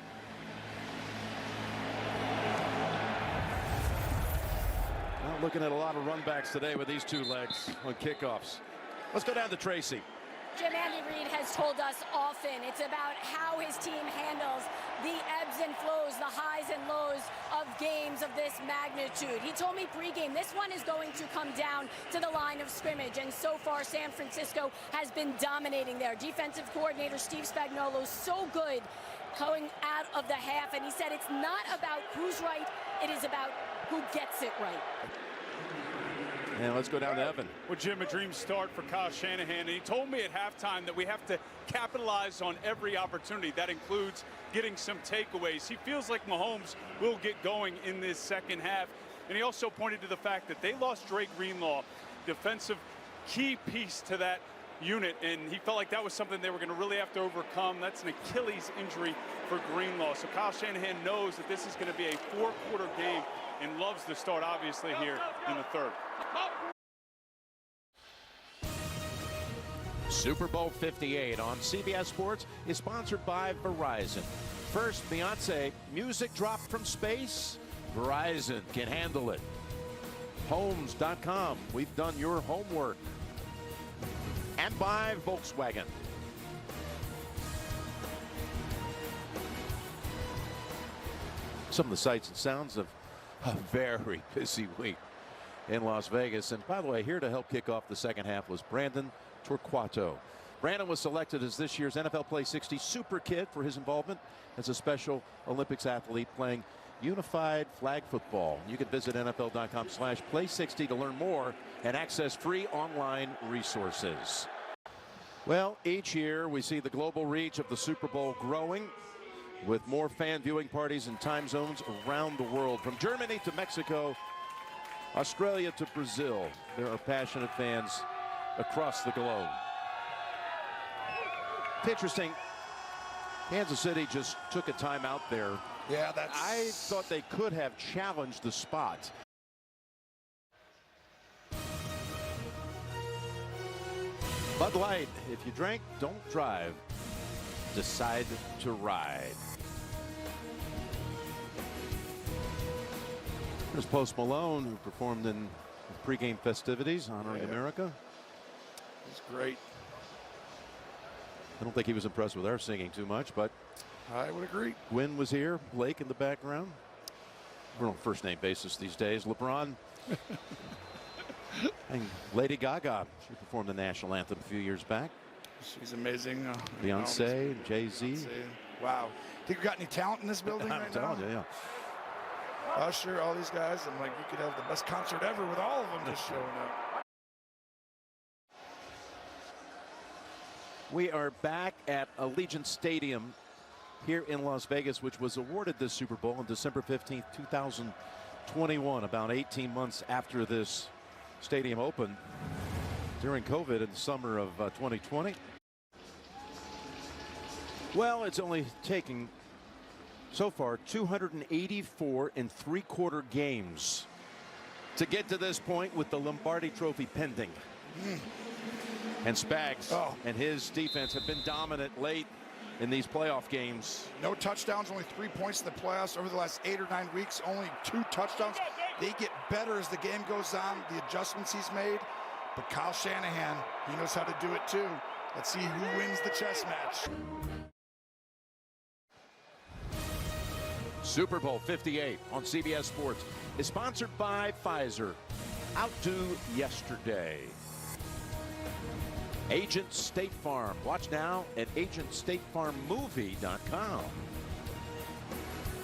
Well, looking at a lot of runbacks today with these two legs on kickoffs. Let's go down to Tracy. Jim, Andy Reid has told us often it's about how his team handles the ebbs and flows, the highs and lows of games of this magnitude. He told me pregame this one is going to come down to the line of scrimmage, and so far San Francisco has been dominating there. Defensive coordinator Steve Spagnuolo so good going out of the half, and he said it's not about who's right, it is about who gets it right. And let's go down to Evan. Well, Jim, a dream start for Kyle Shanahan, and he told me at halftime that we have to capitalize on every opportunity. That includes getting some takeaways. He feels like Mahomes will get going in this second half, and he also pointed to the fact that they lost Drake Greenlaw, defensive key piece to that unit, and he felt like that was something they were going to really have to overcome. That's an Achilles injury for Greenlaw. So Kyle Shanahan knows that this is going to be a four-quarter game and loves to start, obviously, here in the third. Super Bowl 58 on CBS Sports is sponsored by Verizon. First, Beyonce, music dropped from space? Verizon can handle it. Homes.com, we've done your homework. And by Volkswagen. Some of the sights and sounds of a very busy week in Las Vegas. And by the way, here to help kick off the second half was Brandon Torquato. Brandon was selected as this year's NFL Play 60 Super Kid for his involvement as a Special Olympics athlete playing unified flag football. You can visit NFL.com/play60 to learn more and access free online resources. Well, each year we see the global reach of the Super Bowl growing with more fan viewing parties in time zones around the world. From Germany to Mexico, Australia to Brazil, there are passionate fans across the globe. It's interesting, Kansas City just took a timeout there. Yeah, I thought they could have challenged the spot. Bud Light, if you drink, don't drive. Decide to ride. There's Post Malone, who performed in pregame festivities honoring America. It's great. I don't think he was impressed with our singing too much, but I would agree. Gwen was here, Blake in the background. We're on first name basis these days. LeBron and Lady Gaga. She performed the national anthem a few years back. She's amazing. Beyonce, Jay-Z. Wow. Think we got any talent in this building right I'm telling now? you, yeah. Usher, all these guys. I'm like, you could have the best concert ever with all of them just showing up. We are back at Allegiant Stadium here in Las Vegas, which was awarded this Super Bowl on December 15th, 2021, about 18 months after this stadium opened during COVID in the summer of 2020. Well, it's only taken so far 284 3/4 games to get to this point with the Lombardi Trophy pending. And Spags and his defense have been dominant late in these playoff games. No touchdowns, only 3 points in the playoffs over the last 8 or 9 weeks. Only 2 touchdowns. They get better as the game goes on, the adjustments he's made. But Kyle Shanahan, he knows how to do it too. Let's see who wins the chess match. Super Bowl 58 on CBS Sports is sponsored by Pfizer. Outdo yesterday. Agent State Farm. Watch now at agentstatefarmmovie.com.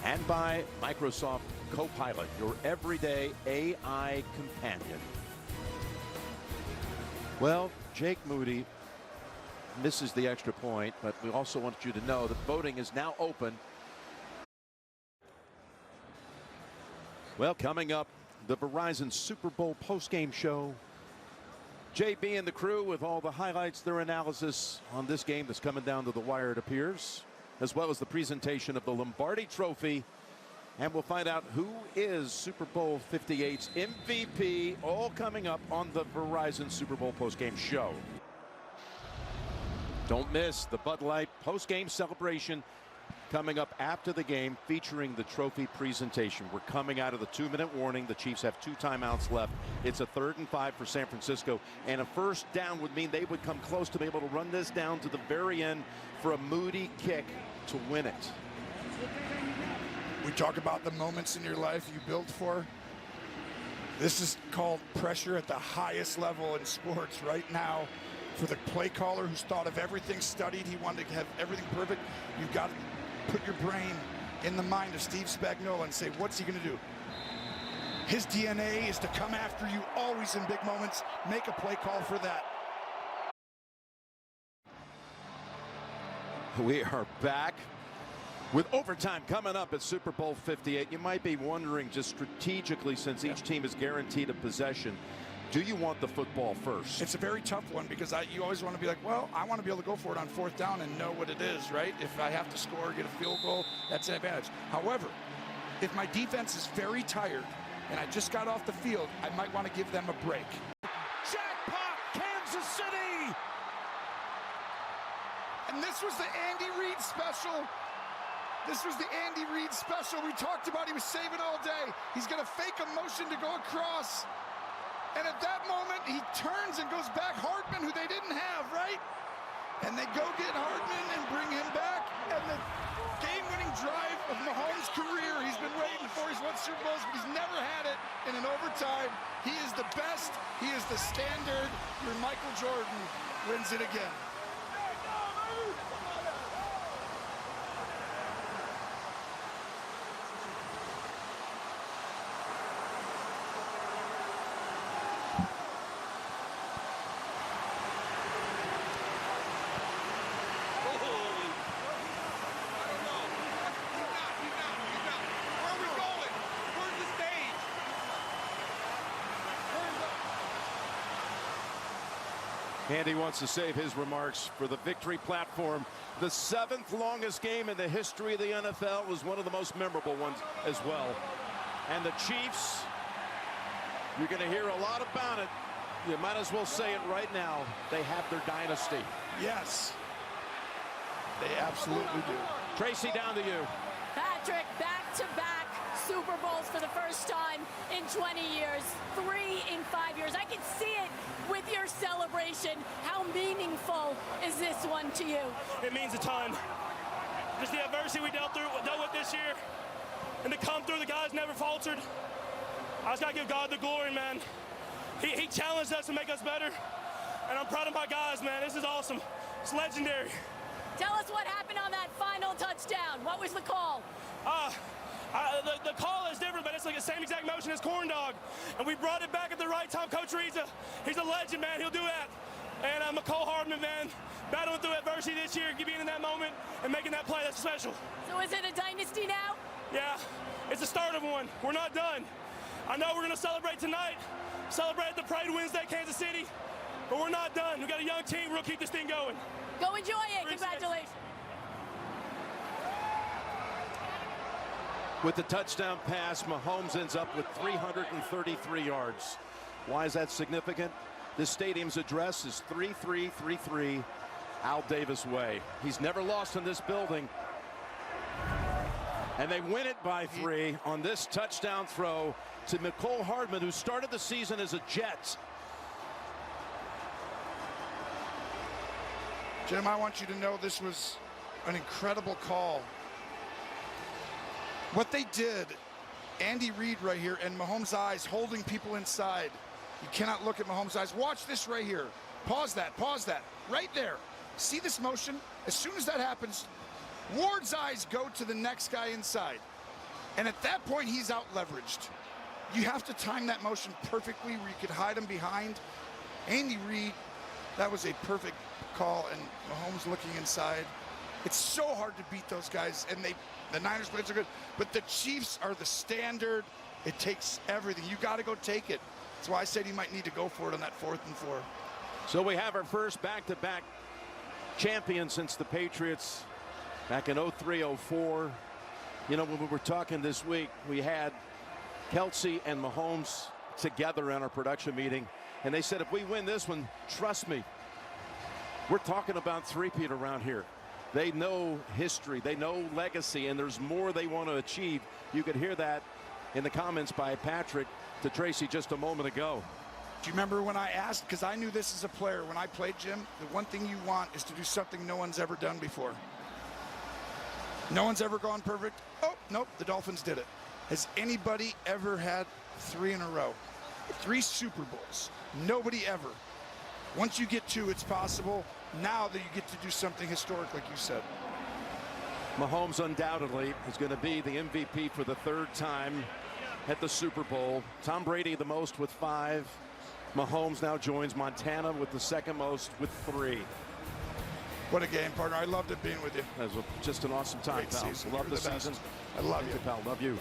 And by Microsoft Copilot, your everyday AI companion. Well, Jake Moody misses the extra point, but we also want you to know that voting is now open. Well, coming up, the Verizon Super Bowl postgame show. JB and the crew with all the highlights, their analysis on this game that's coming down to the wire, it appears, as well as the presentation of the Lombardi Trophy. And we'll find out who is Super Bowl 58's MVP, all coming up on the Verizon Super Bowl postgame show. Don't miss the Bud Light postgame celebration coming up after the game, featuring the trophy presentation. We're coming out of the 2-minute warning. The Chiefs have 2 timeouts left. It's a 3rd and 5 for San Francisco, and a first down would mean they would come close to be able to run this down to the very end for a Moody kick to win it. We talk about the moments in your life you build for. This is called pressure at the highest level in sports right now. For the play caller who's thought of everything, studied, he wanted to have everything perfect. You've got to put your brain in the mind of Steve Spagnuolo and say, what's he going to do? His DNA is to come after you always in big moments. Make a play call for that. We are back with overtime coming up at Super Bowl 58. You might be wondering, just strategically, since each team is guaranteed a possession, do you want the football first? It's a very tough one because you always want to be like, well, I want to be able to go for it on 4th down and know what it is, right? If I have to score, get a field goal, that's an advantage. However, if my defense is very tired and I just got off the field, I might want to give them a break. Jackpot, Kansas City! And this was the Andy Reid special. This was the Andy Reid special we talked about. He was saving all day. He's going to fake a motion to go across. And at that moment, he turns and goes back. Hardman, who they didn't have, right? And they go get Hardman and bring him back. And the game-winning drive of Mahomes' career, he's been waiting for. He's won Super Bowls, but he's never had it in an overtime. He is the best. He is the standard. Your Michael Jordan wins it again. Andy wants to save his remarks for the victory platform. The 7th longest game in the history of the NFL was one of the most memorable ones as well. And the Chiefs, you're going to hear a lot about it. You might as well say it right now. They have their dynasty. Yes, they absolutely do. Tracy, down to you. Patrick, back-to-back Super Bowls for the first time in 20 years, 3 in 5 years. I can see it with your celebration. How meaningful is this one to you? It means a ton. Just the adversity we dealt with this year, and to come through, the guys never faltered. I just got to give God the glory, man. He challenged us to make us better, and I'm proud of my guys, man. This is awesome. It's legendary. Tell us what happened on that final touchdown. What was the call? The call is different, but it's like the same exact motion as Corn Dog. And we brought it back at the right time. Coach Reed's he's a legend, man. He'll do that. And McCole Hardman, man, battling through adversity this year, being in that moment and making that play, that's special. So is it a dynasty now? Yeah, it's the start of one. We're not done. I know we're going to celebrate tonight, celebrate the Pride Wednesday, Kansas City, but we're not done. We've got a young team. We'll keep this thing going. Go enjoy it. Congratulations. With the touchdown pass, Mahomes ends up with 333 yards. Why is that significant? This stadium's address is 3333 Al Davis Way. He's never lost in this building. And they win it by 3 on this touchdown throw to Mecole Hardman, who started the season as a Jet. Jim, I want you to know this was an incredible call. What they did, Andy Reid right here, and Mahomes' eyes holding people inside. You cannot look at Mahomes' eyes. Watch this right here. Pause that, right there. See this motion? As soon as that happens, Ward's eyes go to the next guy inside. And at that point, he's out leveraged. You have to time that motion perfectly where you could hide him behind. Andy Reid, that was a perfect call, and Mahomes looking inside. It's so hard to beat those guys, and the Niners blitz are good, but the Chiefs are the standard. It takes everything. You got to go take it. That's why I said you might need to go for it on that 4th and 4. So we have our first back-to-back champion since the Patriots back in 03-04. You know, when we were talking this week, we had Kelsey and Mahomes together in our production meeting, and they said if we win this one, trust me, we're talking about three-peat around here. They know history, they know legacy, and there's more they want to achieve. You could hear that in the comments by Patrick to Tracy just a moment ago. Do you remember when I asked, because I knew this as a player when I played, Jim, the one thing you want is to do something no one's ever done before. No one's ever gone perfect. Oh, nope, the Dolphins did it. Has anybody ever had 3 in a row? 3 Super Bowls. Nobody ever. Once you get 2, it's possible. Now that you get to do something historic, like you said. Mahomes undoubtedly is going to be the MVP for the 3rd time at the Super Bowl. Tom Brady the most with 5. Mahomes now joins Montana with the 2nd most with 3. What a game, partner. I loved it being with you. That was just an awesome time, Great pal. season. Love the season. I love you, pal. Love you.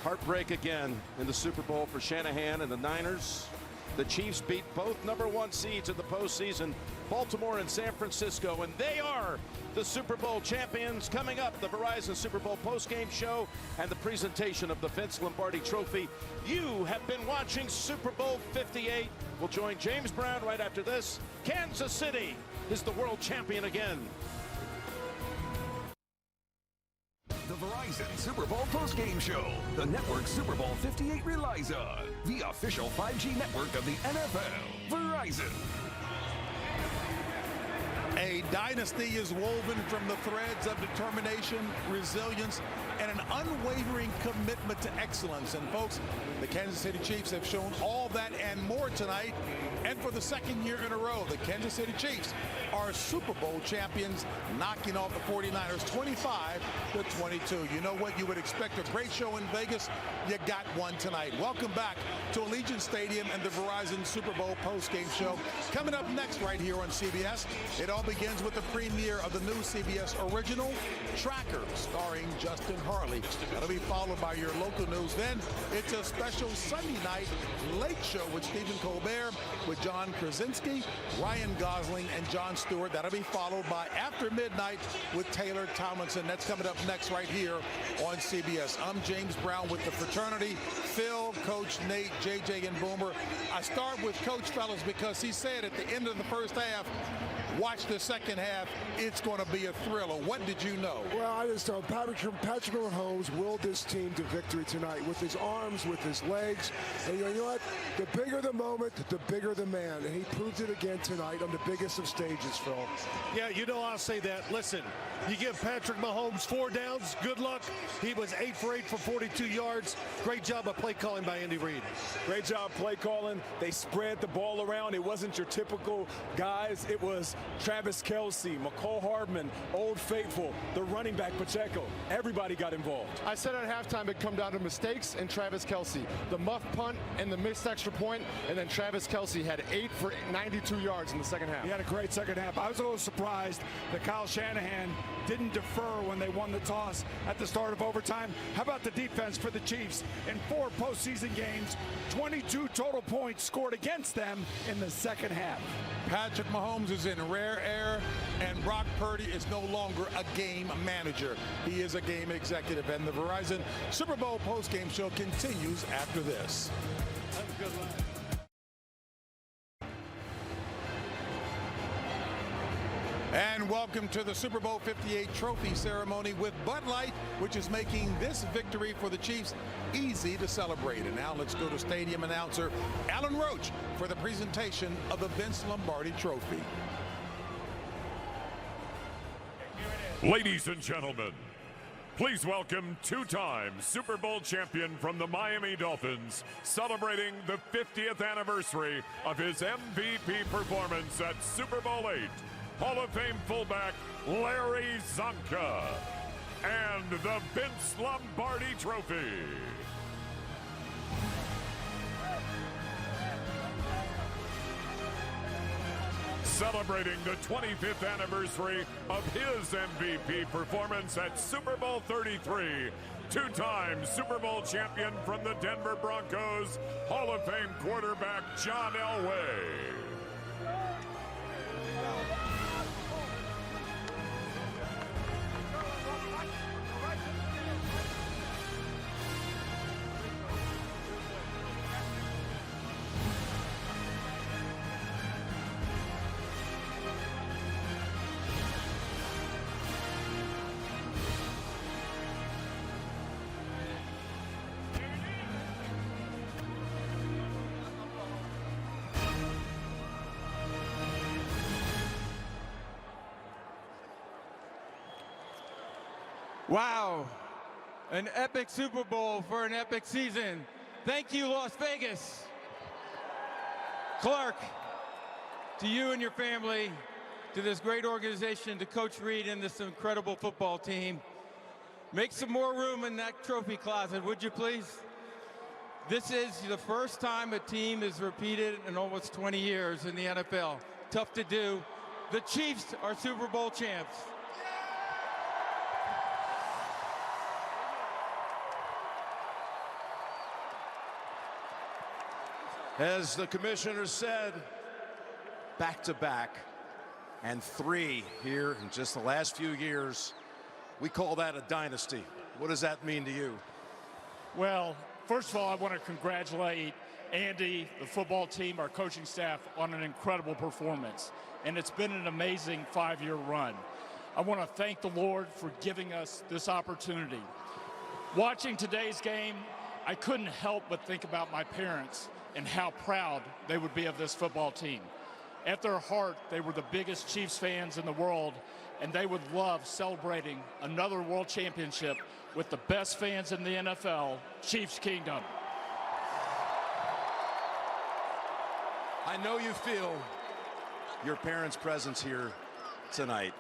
Heartbreak again in the Super Bowl for Shanahan and the Niners. The Chiefs beat both #1 seeds in the postseason, Baltimore and San Francisco, and they are the Super Bowl champions. Coming up, the Verizon Super Bowl postgame show and the presentation of the Vince Lombardi Trophy. You have been watching Super Bowl 58. We'll join James Brown right after this. Kansas City is the world champion again. The Verizon Super Bowl postgame show. The network Super Bowl 58 relies on. The official 5G network of the NFL. Verizon. A dynasty is woven from the threads of determination, resilience, and an unwavering commitment to excellence. And folks, the Kansas City Chiefs have shown all that and more tonight. And for the 2nd year in a row, the Kansas City Chiefs are Super Bowl champions, knocking off the 49ers 25-22. You know what? You would expect a great show in Vegas. You got one tonight. Welcome back to Allegiant Stadium and the Verizon Super Bowl postgame show. Coming up next right here on CBS, it all begins with the premiere of the new CBS original, Tracker, starring Justin Harley. That'll be followed by your local news. Then it's a special Sunday night late show with Stephen Colbert, with John Krasinski, Ryan Gosling, and Jon Stewart. That'll be followed by After Midnight with Taylor Tomlinson. That's coming up next right here on CBS. I'm James Brown with the fraternity, Phil, Coach Nate, JJ, and Boomer. I start with Coach, fellas, because he said at the end of the first half, watch the second half, it's going to be a thriller. What did you know? Well, I just know Patrick Mahomes willed this team to victory tonight with his arms, with his legs. And you know what? The bigger the moment, the bigger the man. And he proved it again tonight on the biggest of stages, Phil. Yeah, you know, I'll say that. Listen, you give Patrick Mahomes 4 downs, good luck. He was 8 for 8 for 42 yards. Great job of play calling by Andy Reid. Great job play calling. They spread the ball around. It wasn't your typical guys. It was Travis Kelce, Mecole Hardman, Old Faithful, the running back Pacheco. Everybody got involved. I said at halftime it'd come down to mistakes and Travis Kelce. The muff punt and the missed extra point, and then Travis Kelce had 8 for 92 yards in the second half. He had a great second half. I was a little surprised that Kyle Shanahan didn't defer when they won the toss at the start of overtime. How about the defense for the Chiefs? In 4 postseason games, 22 total points scored against them in the second half. Patrick Mahomes is in rare air, and Brock Purdy is no longer a game manager. He is a game executive, and the Verizon Super Bowl postgame show continues after this. And welcome to the Super Bowl 58 trophy ceremony with Bud Light, which is making this victory for the Chiefs easy to celebrate. And now let's go to stadium announcer Alan Roach for the presentation of the Vince Lombardi Trophy. Ladies and gentlemen, please welcome two-time Super Bowl champion from the Miami Dolphins, celebrating the 50th anniversary of his MVP performance at Super Bowl VIII, Hall of Fame fullback Larry Zonka, and the Vince Lombardi Trophy. Celebrating the 25th anniversary of his MVP performance at Super Bowl 33, two-time Super Bowl champion from the Denver Broncos, Hall of Fame quarterback John Elway. Wow, an epic Super Bowl for an epic season. Thank you, Las Vegas. Clark, to you and your family, to this great organization, to Coach Reed and this incredible football team. Make some more room in that trophy closet, would you please? This is the first time a team is repeated in almost 20 years in the NFL. Tough to do. The Chiefs are Super Bowl champs. As the commissioner said, back-to-back and 3 here in just the last few years. We call that a dynasty. What does that mean to you? Well, first of all, I want to congratulate Andy, the football team, our coaching staff on an incredible performance. And it's been an amazing 5-year run. I want to thank the Lord for giving us this opportunity. Watching today's game, I couldn't help but think about my parents and how proud they would be of this football team. At their heart, they were the biggest Chiefs fans in the world, and they would love celebrating another world championship with the best fans in the NFL, Chiefs Kingdom. I know you feel your parents' presence here tonight.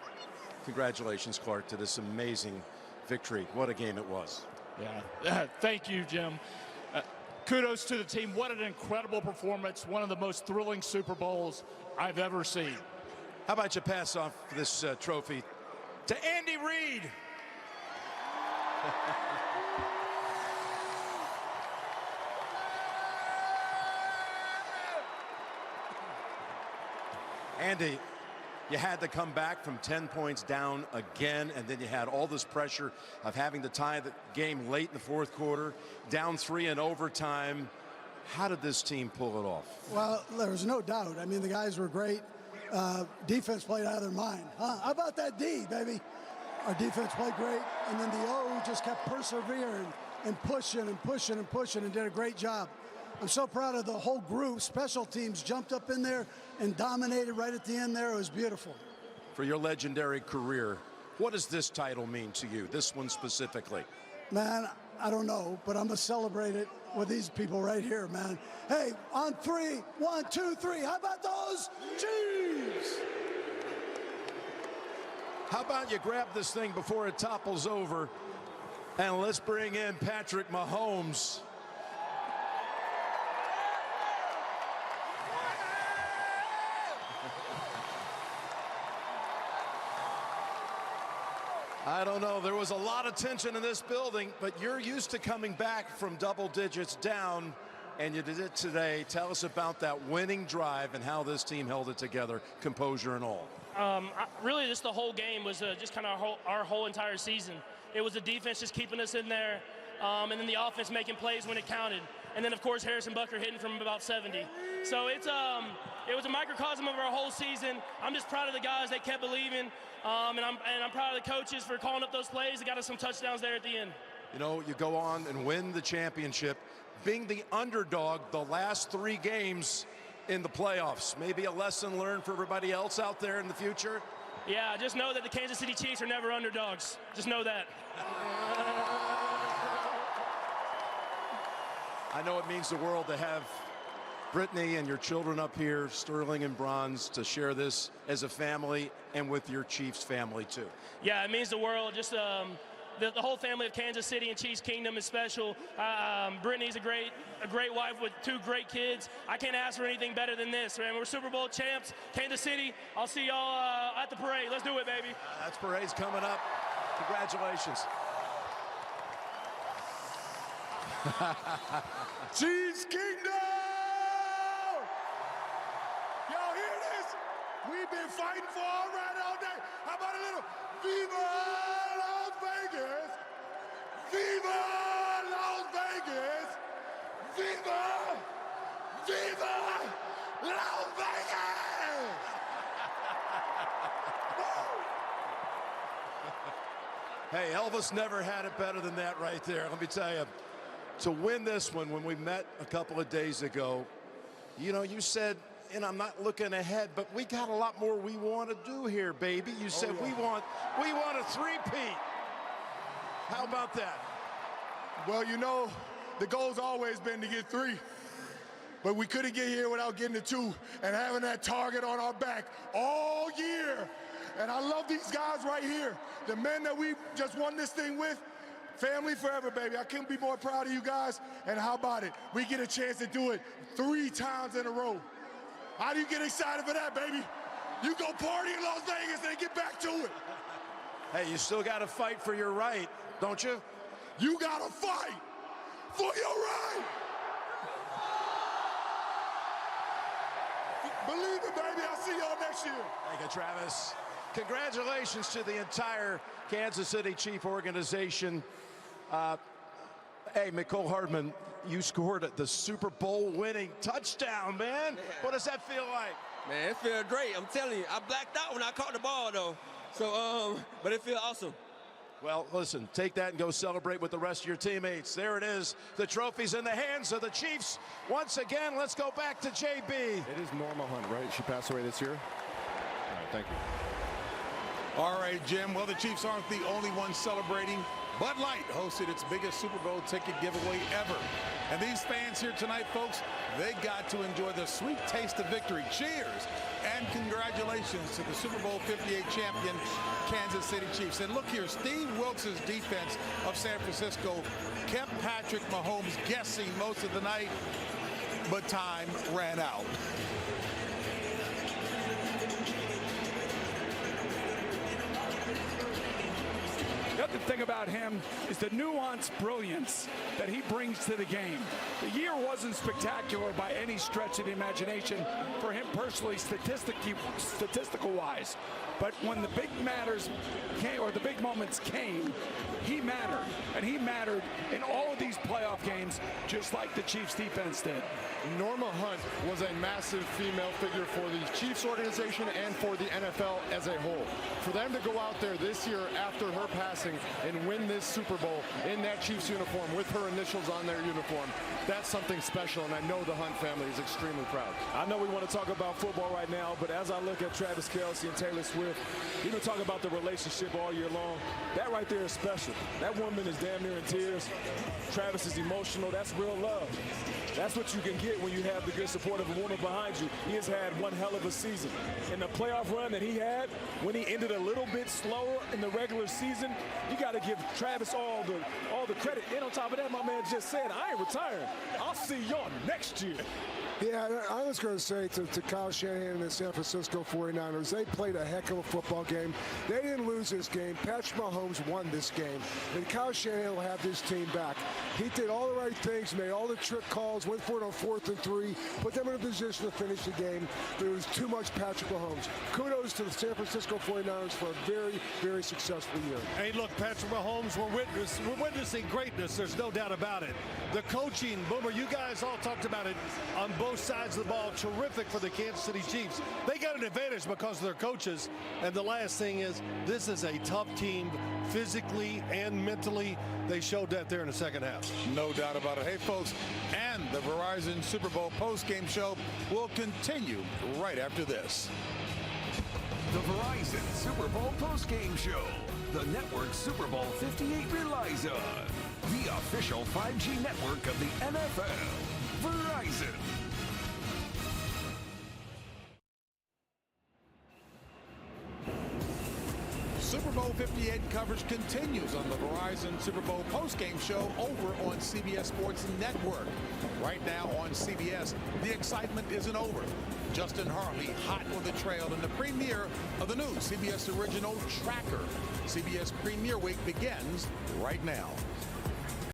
Congratulations, Clark, to this amazing victory. What a game it was. Yeah, thank you, Jim. Kudos to the team. What an incredible performance. One of the most thrilling Super Bowls I've ever seen. How about you pass off this trophy to Andy Reid? Andy, you had to come back from 10 points down again, and then you had all this pressure of having to tie the game late in the fourth quarter, down 3 in overtime. How did this team pull it off? Well, there was no doubt. I mean, the guys were great. Defense played out of their mind. How about that D, baby? Our defense played great, and then the O just kept persevering and pushing and pushing and pushing and did a great job. I'm so proud of the whole group. Special teams jumped up in there and dominated right at the end there. It was beautiful. For your legendary career, what does this title mean to you, this one specifically? Man, I don't know, but I'm going to celebrate it with these people right here, man. Hey, on 3, 1, 2, 3. How about those Chiefs? How about you grab this thing before it topples over, and let's bring in Patrick Mahomes. I don't know. There was a lot of tension in this building, but you're used to coming back from double digits down, and you did it today. Tell us about that winning drive and how this team held it together, composure and all. Really, just the whole game was just kind of our whole entire season. It was the defense just keeping us in there, and then the offense making plays when it counted. and then of course Harrison Bucker hitting from about 70. So it was a microcosm of our whole season. I'm just proud of the guys. They kept believing, and I'm proud of the coaches for calling up those plays. They got us some touchdowns there at the end. You know, you go on and win the championship, being the underdog the last 3 games in the playoffs. Maybe a lesson learned for everybody else out there in the future? Yeah, just know that the Kansas City Chiefs are never underdogs. Just know that. I know it means the world to have Brittany and your children up here, Sterling and Bronze, to share this as a family and with your Chiefs family too. Yeah, it means the world. Just the whole family of Kansas City and Chiefs Kingdom is special. Brittany's a great wife with 2 great kids. I can't ask for anything better than this, man. We're Super Bowl champs, Kansas City. I'll see y'all at the parade. Let's do it, baby. That's parade's coming up. Congratulations. Chiefs Kingdom! Y'all hear this? We've been fighting for all right all day. How about a little Viva Las Vegas? Viva Las Vegas! Viva! Viva Las Vegas! Hey, Elvis never had it better than that right there. Let me tell you, to win this one, when we met a couple of days ago, you know, you said, and I'm not looking ahead, but we got a lot more we want to do here, baby. You said we want a three-peat. How about that? Well, you know, the goal's always been to get 3. But we couldn't get here without getting to 2 and having that target on our back all year. And I love these guys right here. The men that we just won this thing with, family forever, baby. I couldn't be more proud of you guys. And how about it? We get a chance to do it 3 times in a row. How do you get excited for that, baby? You go party in Las Vegas and get back to it. Hey, you still got to fight for your right, don't you? You got to fight for your right. Believe it, baby. I'll see y'all next year. Thank you, Travis. Congratulations to the entire Kansas City Chief organization. Hey, Mecole Hardman, you scored the Super Bowl winning touchdown, man. What does that feel like? Man, it feels great. I'm telling you, I blacked out when I caught the ball, though. So, but it feels awesome. Well, listen, take that and go celebrate with the rest of your teammates. There it is. The trophy's in the hands of the Chiefs. Once again, let's go back to JB. It is Norma Hunt, right? She passed away this year? All right, thank you. All right, Jim. Well, the Chiefs aren't the only ones celebrating. Bud Light hosted its biggest Super Bowl ticket giveaway ever. And these fans here tonight, folks, they got to enjoy the sweet taste of victory. Cheers and congratulations to the Super Bowl 58 champion, Kansas City Chiefs. And look here, Steve Wilks' defense of San Francisco kept Patrick Mahomes guessing most of the night, but time ran out. The other thing about him is the nuanced brilliance that he brings to the game. The year wasn't spectacular by any stretch of the imagination for him personally, statistical-wise. But when the big matters came, or the big moments came, he mattered. And he mattered in all of these playoff games, just like the Chiefs defense did. Norma Hunt was a massive female figure for the Chiefs organization and for the NFL as a whole. For them to go out there this year after her passing and win this Super Bowl in that Chiefs uniform with her initials on their uniform, that's something special, and I know the Hunt family is extremely proud. I know we want to talk about football right now, but as I look at Travis Kelce and Taylor Swift, we've been talking about the relationship all year long. That right there is special. That woman is damn near in tears. Travis is emotional. That's real love. That's what you can get when you have the good support of a woman behind you. He has had one hell of a season. In the playoff run that he had, when he ended a little bit slower in the regular season, you got to give Travis all the credit. And on top of that, my man just said, I ain't retiring. I'll see y'all next year. Yeah, I was going to say to Kyle Shanahan and the San Francisco 49ers, they played a heck of a football game. They didn't lose this game. Patrick Mahomes won this game. And Kyle Shanahan will have this team back. He did all the right things, made all the trick calls, went for it on 4th and 3, put them in a position to finish the game, but it was too much Patrick Mahomes. Kudos to the San Francisco 49ers for a very, very successful year. Hey, look, Patrick Mahomes, we're witnessing greatness. There's no doubt about it. The coaching, Boomer, you guys all talked about it on both sides of the ball. Terrific for the Kansas City Chiefs. They got an advantage because of their coaches. And the last thing is, this is a tough team physically and mentally. They showed that there in the second half. No doubt about it. Hey, folks, and the Verizon Super Bowl post-game show will continue right after this. The Verizon Super Bowl post-game show. The network Super Bowl 58 relies on. The official 5G network of the NFL. Verizon. Super Bowl 58 coverage continues on the Verizon Super Bowl postgame show over on CBS Sports Network. Right now on CBS, the excitement isn't over. Justin Hartley hot on the trail in the premiere of the new CBS original Tracker. CBS Premiere Week begins right now.